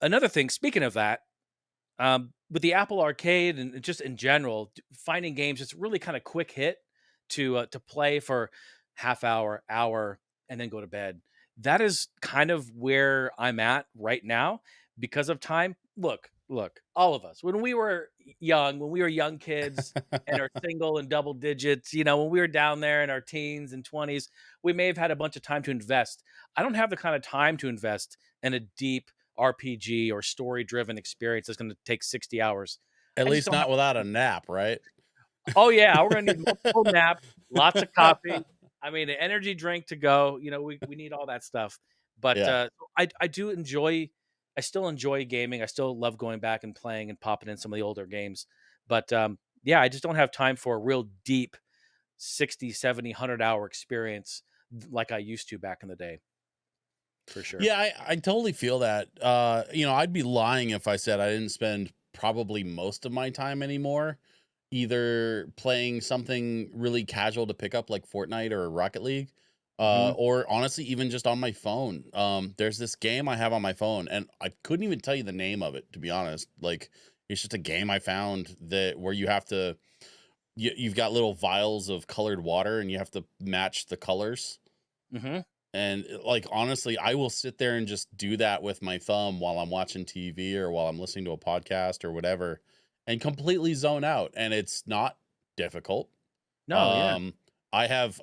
another thing, speaking of that, with the Apple Arcade and just in general, finding games, it's really kind of quick hit to play for half hour, and then go to bed. That is kind of where I'm at right now because of time. Look, all of us when we were young, when we were young kids and are single and double digits, when we were down there in our teens and 20s, we may have had a bunch of time to invest. I don't have the kind of time to invest in a deep RPG or story driven experience that's going to take 60 hours. At I just least don't have not without the a time. nap, right? Oh yeah, we're going to need multiple naps, lots of coffee. I mean, an energy drink to go. We need all that stuff. But Yeah. I do enjoy. I still enjoy gaming. I still love going back and playing and popping in some of the older games. But yeah, I just don't have time for a real deep 60, 70, 100 hour experience like I used to back in the day, for sure. Yeah, I totally feel that. I'd be lying if I said I didn't spend probably most of my time anymore either playing something really casual to pick up like Fortnite or Rocket League, Hmm. or honestly even just on my phone. There's this game I have on my phone, and I couldn't even tell you the name of it, to be honest. Like, it's just a game I found that where you have to you've got little vials of colored water and you have to match the colors. Hmm. And like, honestly, I will sit there and just do that with my thumb while I'm watching TV or while I'm listening to a podcast or whatever, and completely zone out. And it's not difficult. No, yeah. Um, I have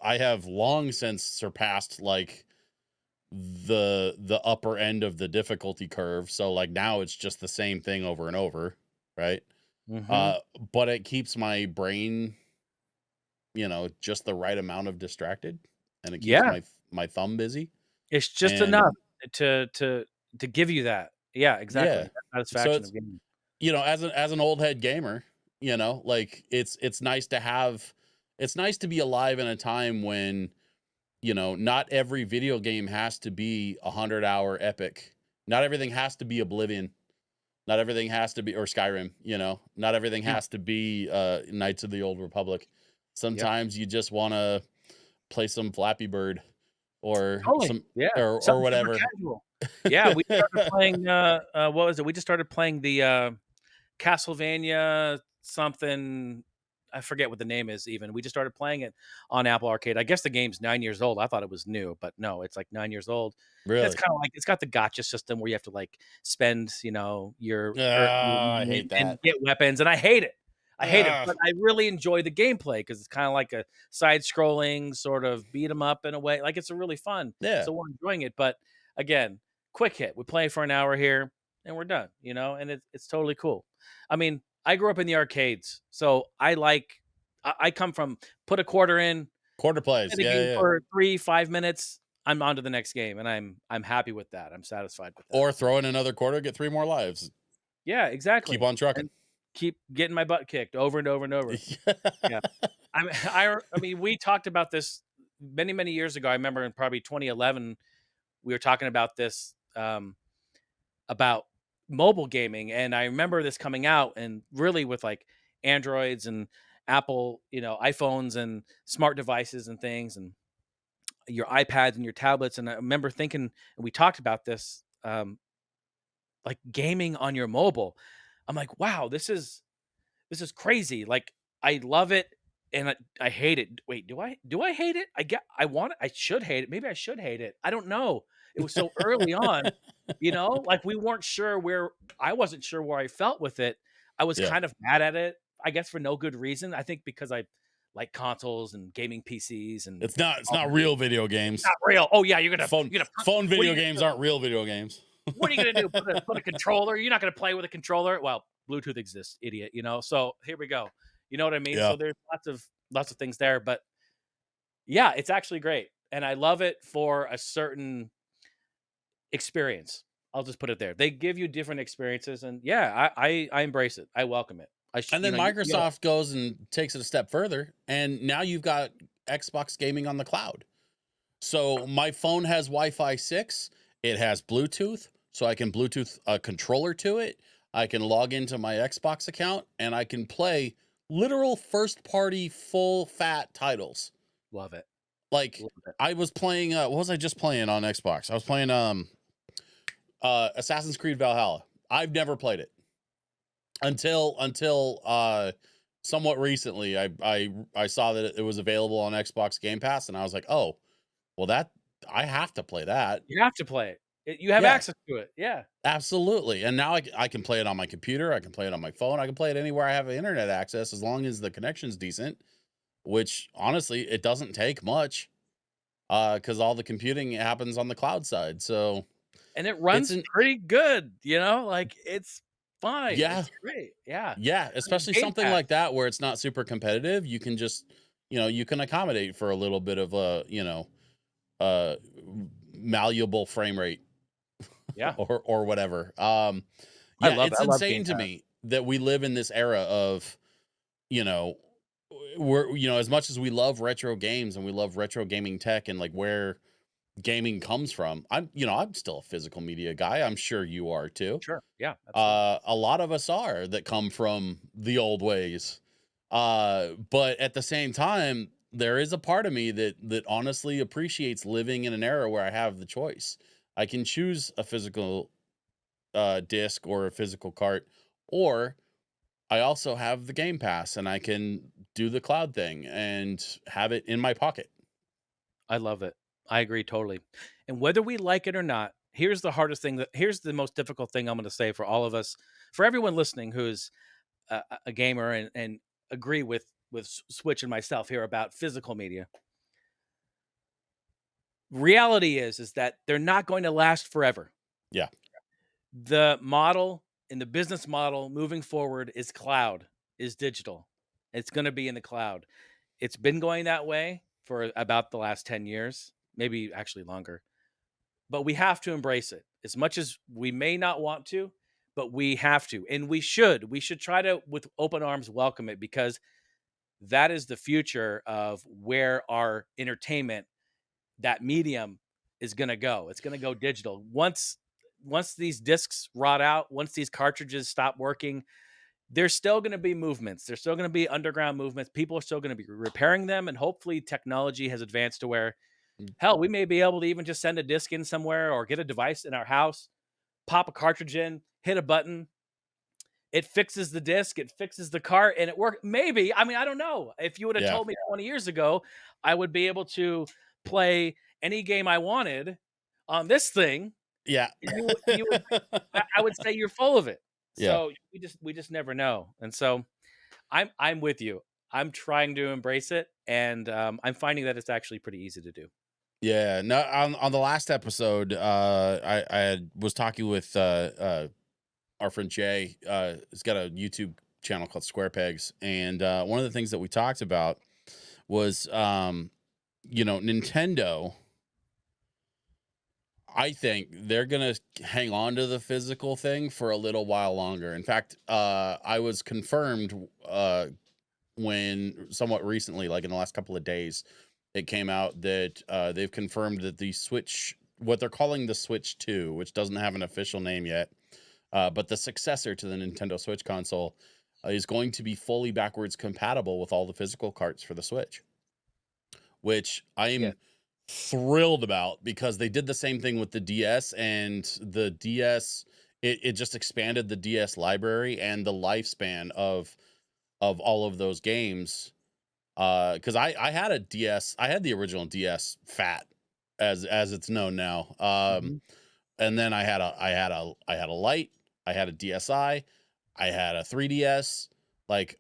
long since surpassed like the upper end of the difficulty curve. So like now it's just the same thing over and over, right? Hmm. Uh, but it keeps my brain, just the right amount of distracted, and it keeps Yeah, my thumb busy. it's just enough And to to to give you that. Yeah, exactly. yeah, That so satisfaction of it's gaming. as an old head gamer, like it's nice to have, it's nice to be alive in a time when not every video game has to be 100-hour epic. Not everything has to be Oblivion. Not everything has to be, or Skyrim. Not everything Mm, has to be Knights of the Old Republic. yep. Sometimes you just want to play some Flappy Bird or Totally. some Yeah. or Something super whatever. casual. Yeah, we started playing, what was it? We just started playing the, Castlevania something. I forget what the name is even. We just started playing it on Apple Arcade. I guess the game's 9 years old. I thought it was new, but no, it's like 9 years old. And it's Really? kinda like it's got the gotcha system where you have to, like, spend, your I money hate and that. get weapons, and I hate it. I hate it, Ugh. but I really enjoy the gameplay because it's kinda like a side-scrolling sort of beat 'em up in a way. Like, it's really fun, Yeah. so we're enjoying it, but again, quick hit. We play for an hour here, and we're done, and it's totally cool. I mean, I grew up in the arcades, so I come from put a quarter in, Quarter plays. play the Yeah, game yeah, yeah. for 3, 5 minutes, I'm on to the next game, and I'm happy with that. I'm satisfied with that. Or throw in another quarter, get 3 more lives. Yeah, Keep exactly, on trucking. and keep getting my butt kicked over and over and over. Yeah. I mean, we talked about this many, many years ago. I remember in probably 2011, we were talking about this, about mobile gaming, and I remember this coming out and really with, like, Androids and Apple, iPhones and smart devices and things and your iPads and your tablets, and I remember thinking and we talked about this, like, gaming on your mobile. I'm like, "Wow, this is crazy." Like, I love it and I hate it. Wait, do I hate it? I should hate it. Maybe I should hate it. I don't know. It was so early on, like we weren't sure where I wasn't sure where I felt with it. I was Yeah. kind of mad at it, I guess for no good reason. I think because I like consoles and gaming PCs and It's not it's real video games. not real. Oh yeah, Phone you're gonna phone what are video you games aren't real video games. what are you gonna do? Put a controller? You're not gonna play with a controller. Well, Bluetooth exists, idiot. So here we go. You know what I mean? Yeah. So there's lots of things there, but yeah, it's actually great, and I love it for a certain experience. I'll just put it there. They give you different experiences, and yeah, I embrace it. I welcome it. And then Microsoft goes and takes it a step further, and now you've got Xbox gaming on the cloud. So my phone has Wi-Fi 6. It has Bluetooth, so I can Bluetooth a controller to it. I can log into my Xbox account and I can play literal first party full fat titles. love it. Like, Love it. I was playing what was I just playing on Xbox? I was playing Assassin's Creed Valhalla. I've never played it until somewhat recently. I saw that it was available on Xbox Game Pass, and I was like, "Oh, well, that I have to play that." You have to play it. You have Yeah, access to it. Yeah. absolutely. And now I can play it on my computer. I can play it on my phone. I can play it anywhere I have internet access as long as the connection's decent. Which honestly, it doesn't take much, because all the computing happens on the cloud side. So And it it's runs an pretty good, like it's fine. yeah, It's great. Yeah. yeah. Especially Game something Pass. like that where it's not super competitive. You can just you can accommodate for a little bit of a uh malleable frame rate Yeah. or whatever. I Yeah, love it. it's I love insane Game to Pass. me that we live in this era of, you know, we're, as much as we love retro games and we love retro gaming tech and like where gaming comes from, I'm still a physical media guy. I'm sure you are too. Sure. Yeah, absolutely. A lot of us are that come from the old ways. But at the same time, there is a part of me that honestly appreciates living in an era where I have the choice. I can choose a physical disc or a physical cart, or I also have the Game Pass and I can do the cloud thing and have it in my pocket. I love it. I agree totally. And whether we like it or not, here's the most difficult thing I'm going to say for all of us, for everyone listening who's a gamer and agree with Switch and myself here about physical media. Reality is that they're not going to last forever. Yeah. The model and the business model moving forward is cloud, is digital. It's going to be in the cloud. It's been going that way for about the last 10 years, maybe actually longer. But we have to embrace it as much as we may not want to, but we have to. And we should try to with open arms welcome it, because that is the future of where our entertainment, that medium, is going to go. It's going to go digital. Once these discs rot out, once these cartridges stop working, there's still going to be movements. There's still going to be underground movements. People are still going to be repairing them, and hopefully technology has advanced to where, Mm. hell, we may be able to even just send a disc in somewhere or get a device in our house, pop a cartridge in, hit a button, it fixes the disc, it fixes the cart, and it worked. Maybe, I mean, I don't know. If you would have Yeah. told me 20 years ago, I would be able to play any game I wanted on this thing, Yeah. you would, I would say you're full of it. Yeah. So we just never know. And so I'm with you. I'm trying to embrace it, and I'm finding that it's actually pretty easy to do. Yeah. No, on the last episode, was talking with our friend Jay. He's got a YouTube channel called Square Pegs, and one of the things that we talked about was, Nintendo. I think they're gonna hang on to the physical thing for a little while longer. In fact, I was confirmed when somewhat recently, like in the last couple of days, it came out that they've confirmed that the Switch, what they're calling the Switch 2, which doesn't have an official name yet, but the successor to the Nintendo Switch console, is going to be fully backwards compatible with all the physical carts for the Switch, which Yeah. I'm thrilled about because they did the same thing with the DS, and the DS, it just expanded the DS library and the lifespan of all of those games. Because I had a DS, I had the original DS Fat, as it's known now. Mhm. And then I had a Lite, I had a DSi, I had a 3DS. Like,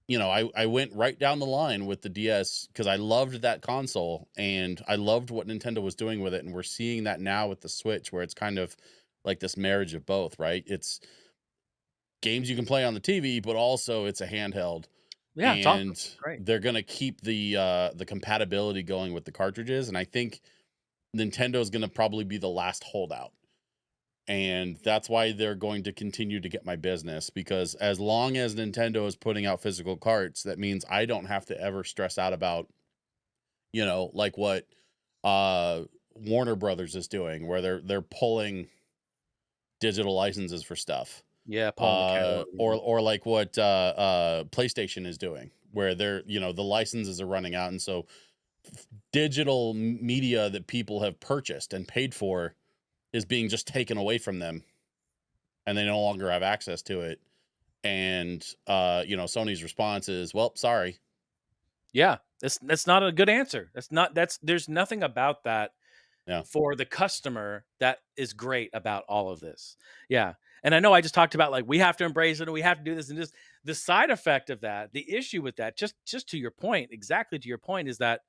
I went right down the line with the DS because I loved that console and I loved what Nintendo was doing with it. And we're seeing that now with the Switch, where it's kind of like this marriage of both, right? It's games you can play on the TV, but also it's a handheld, Yeah, it's awesome. and Great. they're gonna keep the compatibility going with the cartridges. And I think Nintendo is gonna probably be the last holdout. And that's why they're going to continue to get my business, because as long as Nintendo is putting out physical carts, that means I don't have to ever stress out about, like what uh Warner Brothers is doing, where they're pulling digital licenses for stuff. Yeah, pulling the catalog. Or like what PlayStation is doing, where the licenses are running out, and so digital media that people have purchased and paid for is being just taken away from them, and they no longer have access to it. And Sony's response is, well, sorry. Yeah, that's not a good answer. That's there's nothing about that Yeah. for the customer that is great about all of this. Yeah. And I know I just talked about, like, we have to embrace it and we have to do this, and just the side effect of that, the issue with that, just to your point, exactly to your point, is that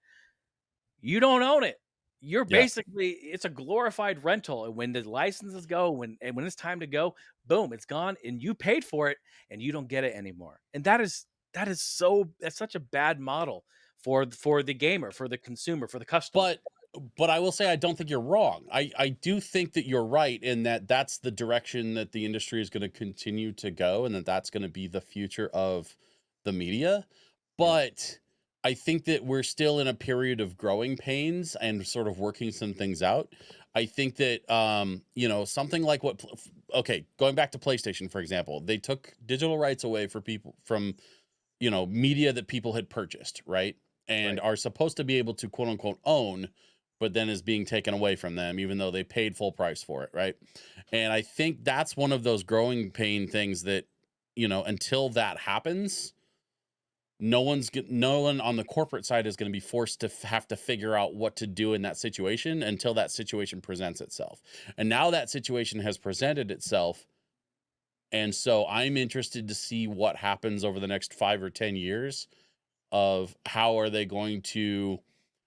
you don't own it. You're Yeah. basically, it's a glorified rental. And when the licenses go, when it's time to go, boom, it's gone, and you paid for it and you don't get it anymore. And that's such a bad model for the gamer, for the consumer, for the customer. But I will say I don't think you're wrong. I do think that you're right in that that's the direction that the industry is going to continue to go, and that that's going to be the future of the media. Yeah. But I think that we're still in a period of growing pains and sort of working some things out. I think that something like okay, going back to PlayStation, for example, they took digital rights away for people from, media that people had purchased, right? And Right. are supposed to be able to quote unquote own, but then is being taken away from them, even though they paid full price for it, right? And I think that's one of those growing pain things that, until that happens, no one on the corporate side is going to be forced to have to figure out what to do in that situation until that situation presents itself. And now that situation has presented itself, and so I'm interested to see what happens over the next 5 or 10 years of how are they going to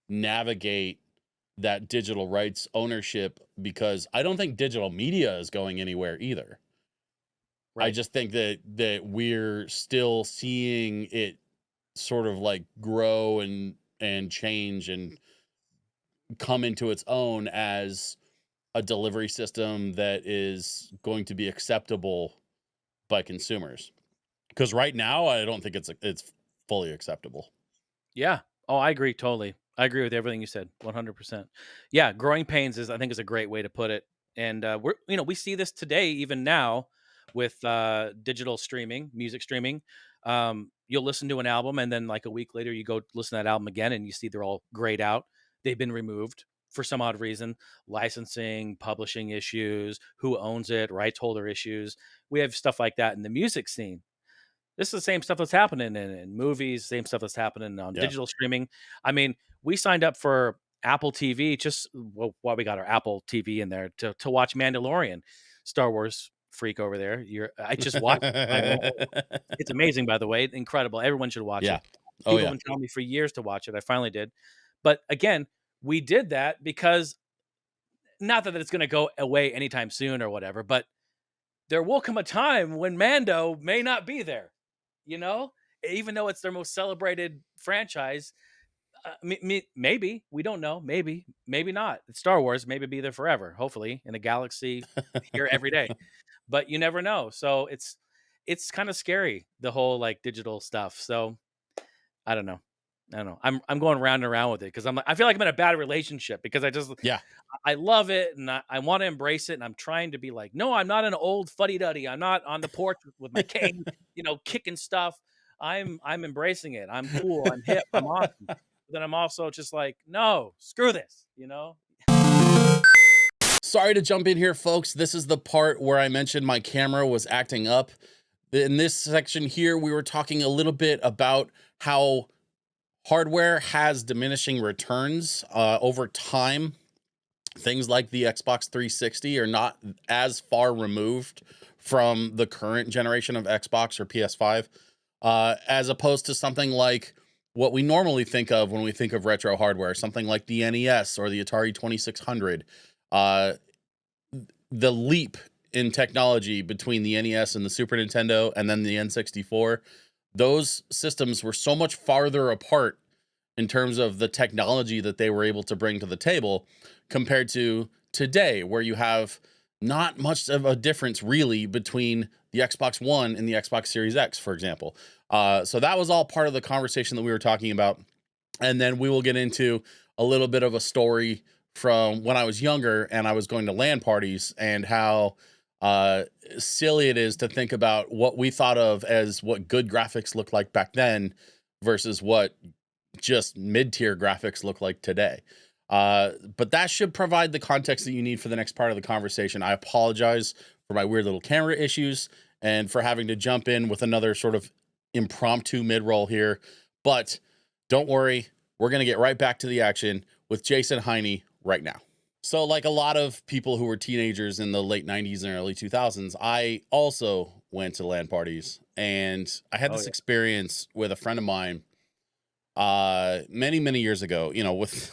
navigate that digital rights ownership, because I don't think digital media is going anywhere either. I Right. just think that we're still seeing it sort of like grow and change and come into its own as a delivery system that is going to be acceptable by consumers. Because right now, I don't think it's fully acceptable. Yeah. Oh, I agree totally. I agree with everything you said, 100%. Yeah, growing pains is I think is a great way to put it. And we see this today even now with digital streaming, music streaming. You'll listen to an album and then like a week later you go listen to that album again and you see they're all grayed out. They've been removed for some odd reason, licensing, publishing issues, who owns it, rights holder issues. We have stuff like that in the music scene. This is the same stuff that's happening in movies, same stuff that's happening on Yeah. digital streaming. I mean, we signed up for Apple TV just while we got our Apple TV in there to watch Mandalorian. Star Wars freak over there. I just watched it finally. It's amazing, by the way, incredible. Everyone should watch Yeah. it. Oh, People have yeah. been telling me for years to watch it. I finally did. But again, we did that because not that it's going to go away anytime soon or whatever, but there will come a time when Mando may not be there, you know? Even though it's their most celebrated franchise, maybe we don't know. Maybe not. It's Star Wars. Maybe be there forever. Hopefully, in a galaxy here every day. But you never know. So it's kind of scary, the whole like digital stuff. So I don't know. I don't know. I'm going round and around with it because I feel like I'm in a bad relationship because Yeah. I love it and I want to embrace it. And I'm trying to be like, no, I'm not an old fuddy duddy. I'm not on the porch with my cane, kicking stuff. I'm embracing it. I'm cool. I'm hip. I'm awesome. But then I'm also just like, no, screw this. Sorry to jump in here, folks. This is the part where I mentioned my camera was acting up. In this section here, we were talking a little bit about how hardware has diminishing returns over time. Things like the Xbox 360 are not as far removed from the current generation of Xbox or PS5, as opposed to something like what we normally think of when we think of retro hardware, something like the NES or the Atari 2600. Uh, the leap in technology between the NES and the Super Nintendo and then the N64, those systems were so much farther apart in terms of the technology that they were able to bring to the table compared to today, where you have not much of a difference really between the Xbox One and the Xbox Series X, for example. So that was all part of the conversation that we were talking about. And then we will get into a little bit of a story from when I was younger and I was going to LAN parties, and how uh, silly it is to think about what we thought of as what good graphics looked like back then versus what just mid-tier graphics look like today. But that should provide the context that you need for the next part of the conversation. I apologize for my weird little camera issues and for having to jump in with another sort of impromptu mid-roll here. But don't worry, we're going to get right back to the action with Jason Heine right now. So, like a lot of people who were teenagers in the late 90s and early 2000s, I also went to LAN parties, and I had Oh this yeah. experience with a friend of mine many years ago, with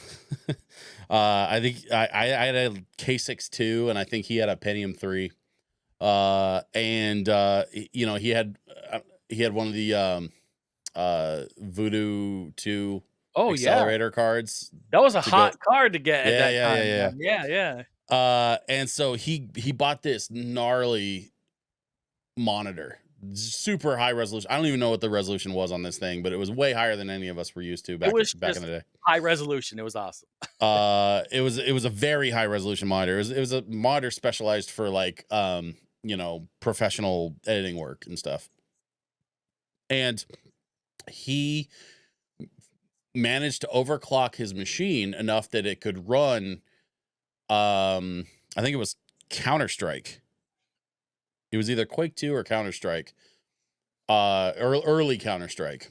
I think I had a K62 and I think he had a Pentium 3. And he had one of the Voodoo 2 Oh yeah. accelerator cards That was a to go. hot card to get at Yeah, that yeah, yeah, time, yeah. man. Yeah, yeah. And so he bought this gnarly monitor super high resolution. I don't even know what the resolution was on this thing, but it was way higher than any of us were used to It was back in just the day. high resolution. It was awesome. It was a very high resolution monitor. It was a monitor specialized for like professional editing work and stuff. And he managed to overclock his machine enough that it could run I think it was Counter-Strike. It was either Quake 2 or Counter-Strike. Early Counter-Strike.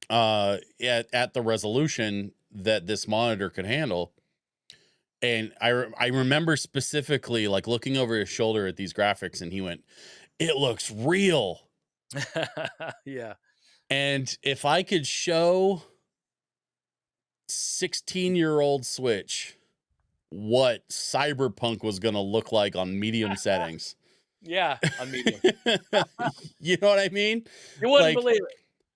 At the resolution that this monitor could handle. And I remember specifically like looking over his shoulder at these graphics, and he went, "It looks real." Yeah. And if I could show 16-year-old Switch what Cyberpunk was going to look like on medium settings. Yeah, on medium. You know what I mean? You wouldn't Like, believe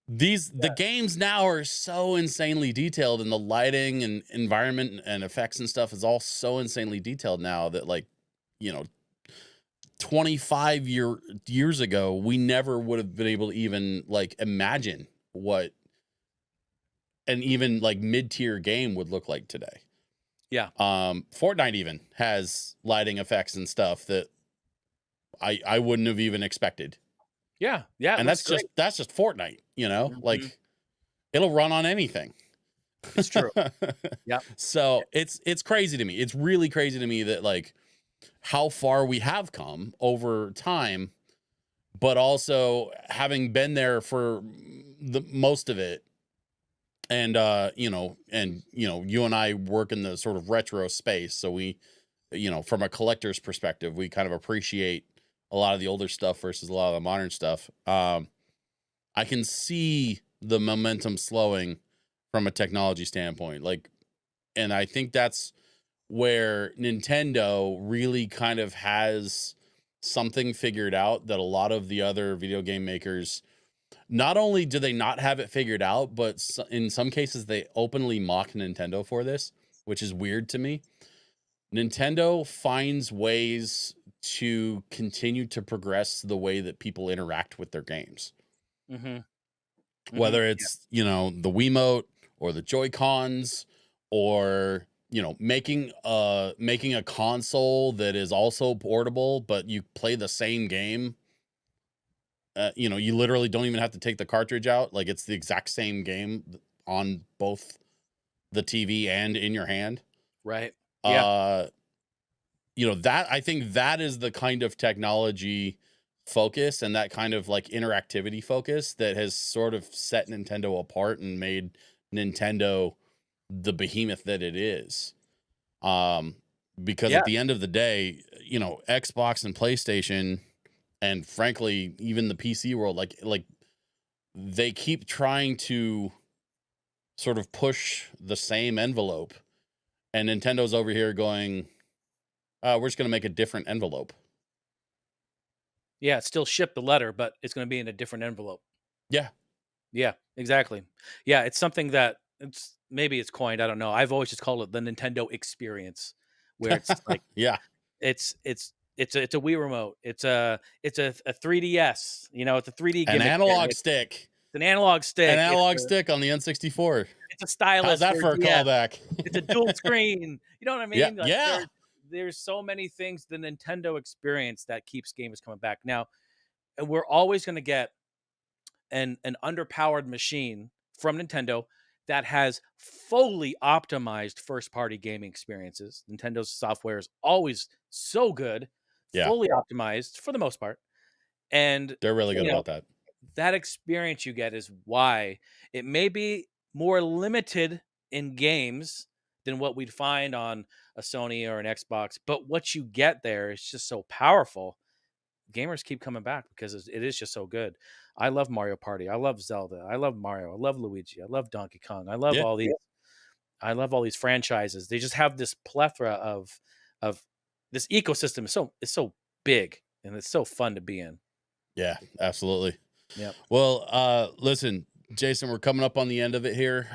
it. the games now are so insanely detailed, and the lighting and environment and effects and stuff is all so insanely detailed now that, like, 25 years ago, we never would have been able to even like imagine what an even like mid-tier game would look like today. Yeah. Fortnite even has lighting effects and stuff that I wouldn't have even expected. Yeah. Yeah. And that's just Fortnite, like it'll run on anything. It's true. Yeah. So it's crazy to me. It's really crazy to me that like how far we have come over time, but also having been there for the most of it. And you and I work in the sort of retro space, so we, from a collector's perspective, we kind of appreciate a lot of the older stuff versus a lot of the modern stuff. I can see the momentum slowing from a technology standpoint, and I think that's where Nintendo really kind of has something figured out that a lot of the other video game makers, not only do they not have it figured out, but in some cases they openly mock Nintendo for this, which is weird to me. Nintendo finds ways to continue to progress the way that people interact with their games. Whether it's, the Wiimote or the Joy-Cons, or, making a console that is also portable, but you play the same game. You literally don't even have to take the cartridge out. Like, it's the exact same game on both the TV and in your hand. Right. Yeah. That I think that is the kind of technology focus and that kind of like interactivity focus that has sort of set Nintendo apart and made Nintendo the behemoth that it is. Because at the end of the day, Xbox and PlayStation, and frankly, even the PC world, like they keep trying to sort of push the same envelope, and Nintendo's over here going, we're just going to make a different envelope. Yeah, still ship the letter, but it's going to be in a different envelope. Yeah. Yeah, exactly. Yeah, it's something that maybe it's coined. I don't know. I've always just called it the Nintendo experience, where it's like, yeah, it's a Wii remote. It's a 3DS. It's a 3D gimmick. An analog stick. It's an analog stick. An analog stick on the N64. It's a stylus. How's that for a callback? It's a dual screen. You know what I mean? Yeah. Like, there's so many things, the Nintendo experience, that keeps gamers coming back. Now, we're always going to get an underpowered machine from Nintendo that has fully optimized first-party gaming experiences. Nintendo's software is always so good, fully optimized for the most part. And they're really good about that. That experience you get is why it may be more limited in games than what we'd find on a Sony or an Xbox, but what you get there is just so powerful. Gamers keep coming back because it is just so good. I love Mario Party. I love Zelda. I love Mario. I love Luigi. I love Donkey Kong. I love all these. I love all these franchises. They just have this plethora of this ecosystem. It's so big, and it's so fun to be in. Yeah, absolutely. Yeah. Well, listen, Jason, we're coming up on the end of it here.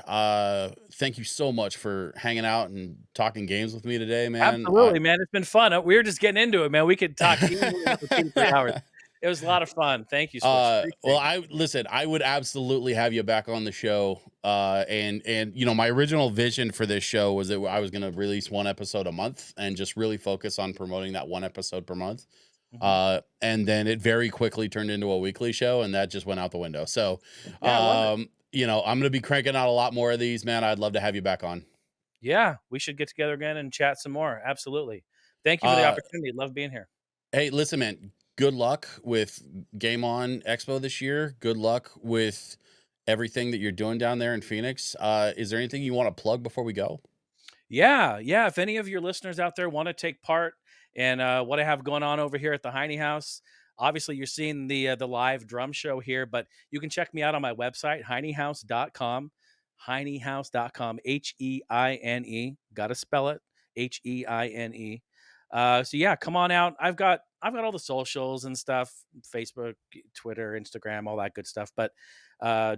Thank you so much for hanging out and talking games with me today, man. Absolutely, man. It's been fun. We were just getting into it, man. We could talk easily for 2 to 3 hours. It was a lot of fun. Thank you, Switch. Well, Appreciate it. I would absolutely have you back on the show. And you know, my original vision for this show was that I was going to release one episode a month and just really focus on promoting that one episode per month. Mhm. And then it very quickly turned into a weekly show, and that just went out the window. So, Yeah, I love it. you know, I'm going to be cranking out a lot more of these, man. I'd love to have you back on. Yeah, we should get together again and chat some more. Absolutely. Thank you for the Uh, opportunity. Love being here. Hey, listen, man. Good luck with Game On Expo this year. Good luck with everything that you're doing down there in Phoenix. Is there anything you want to plug before we go? Yeah, yeah. If any of your listeners out there want to take part in what I have going on over here at the Heine House, obviously you're seeing the live drum show here, but you can check me out on my website, heinehouse.com, heinehouse.com, Heine. Got to spell it, Heine. So yeah, come on out. I've got all the socials and stuff, Facebook, Twitter, Instagram, all that good stuff. But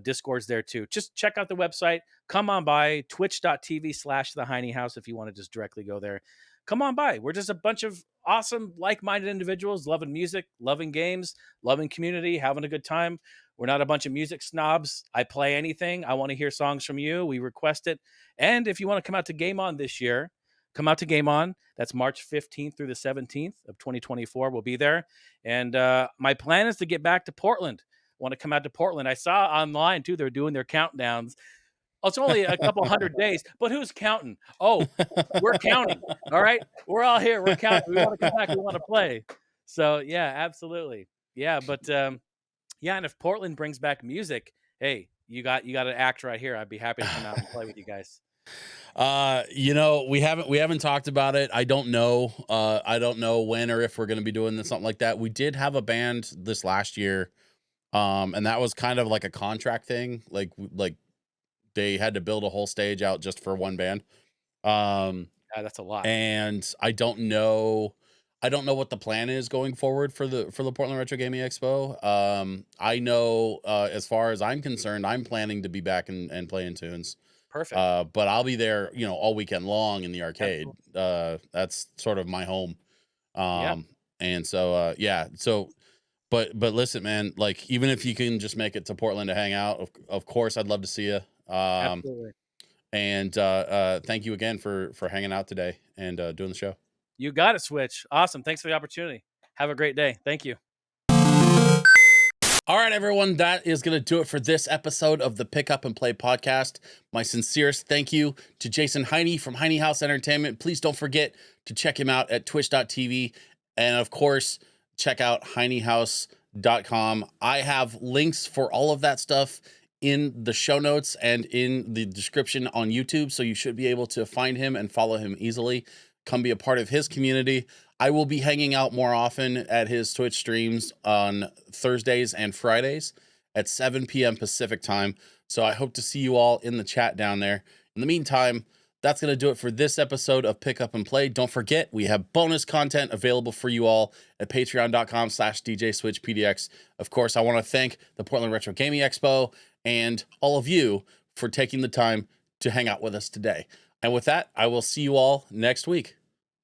Discord's there too. Just check out the website. Come on by twitch.tv/the Heine House if you want to just directly go there. Come on by. We're just a bunch of awesome, like-minded individuals, loving music, loving games, loving community, having a good time. We're not a bunch of music snobs. I play anything. I want to hear songs from you. We request it. And if you want to come out to Game On this year, come out to Game On. That's March 15th through the 17th of 2024. We'll be there. And my plan is to get back to Portland. Want to come out to Portland. I saw online too, they're doing their countdowns. Oh, it's only a couple hundred days, but who's counting? Oh, we're counting. All right. We're all here. We're counting. We want to come back. We want to play. So yeah, absolutely. Yeah. But yeah. And if Portland brings back music, hey, you got an act right here. I'd be happy to come out and play with you guys. You know, we haven't talked about it. I don't know. I don't know when or if we're going to be doing this, something like that. We did have a band this last year. And that was kind of like a contract thing. Like they had to build a whole stage out just for one band. Um, Yeah, that's a lot. and I don't know what the plan is going forward for the Portland Retro Gaming Expo. I know, as far as I'm concerned, I'm planning to be back and playing tunes. Perfect. But I'll be there, you know, all weekend long in the arcade. Absolutely. That's sort of my home. Yeah. And so yeah, so but listen, man, like even if you can just make it to Portland to hang out, of course I'd love to see you. Absolutely. And thank you again for hanging out today and doing the show. You got it, Switch. Awesome. Thanks for the opportunity. Have a great day. Thank you. All right, everyone, that is going to do it for this episode of the Pick Up and Play podcast. My sincerest thank you to Jason Heine from Heine House Entertainment. Please don't forget to check him out at twitch.tv. And of course, check out heinehouse.com. I have links for all of that stuff in the show notes and in the description on YouTube. So you should be able to find him and follow him easily. Come be a part of his community. I will be hanging out more often at his Twitch streams on Thursdays and Fridays at 7 p.m. Pacific time. So I hope to see you all in the chat down there. In the meantime, that's going to do it for this episode of Pick Up and Play. Don't forget, we have bonus content available for you all at patreon.com/DJSwitchPDX. Of course, I want to thank the Portland Retro Gaming Expo and all of you for taking the time to hang out with us today. And with that, I will see you all next week.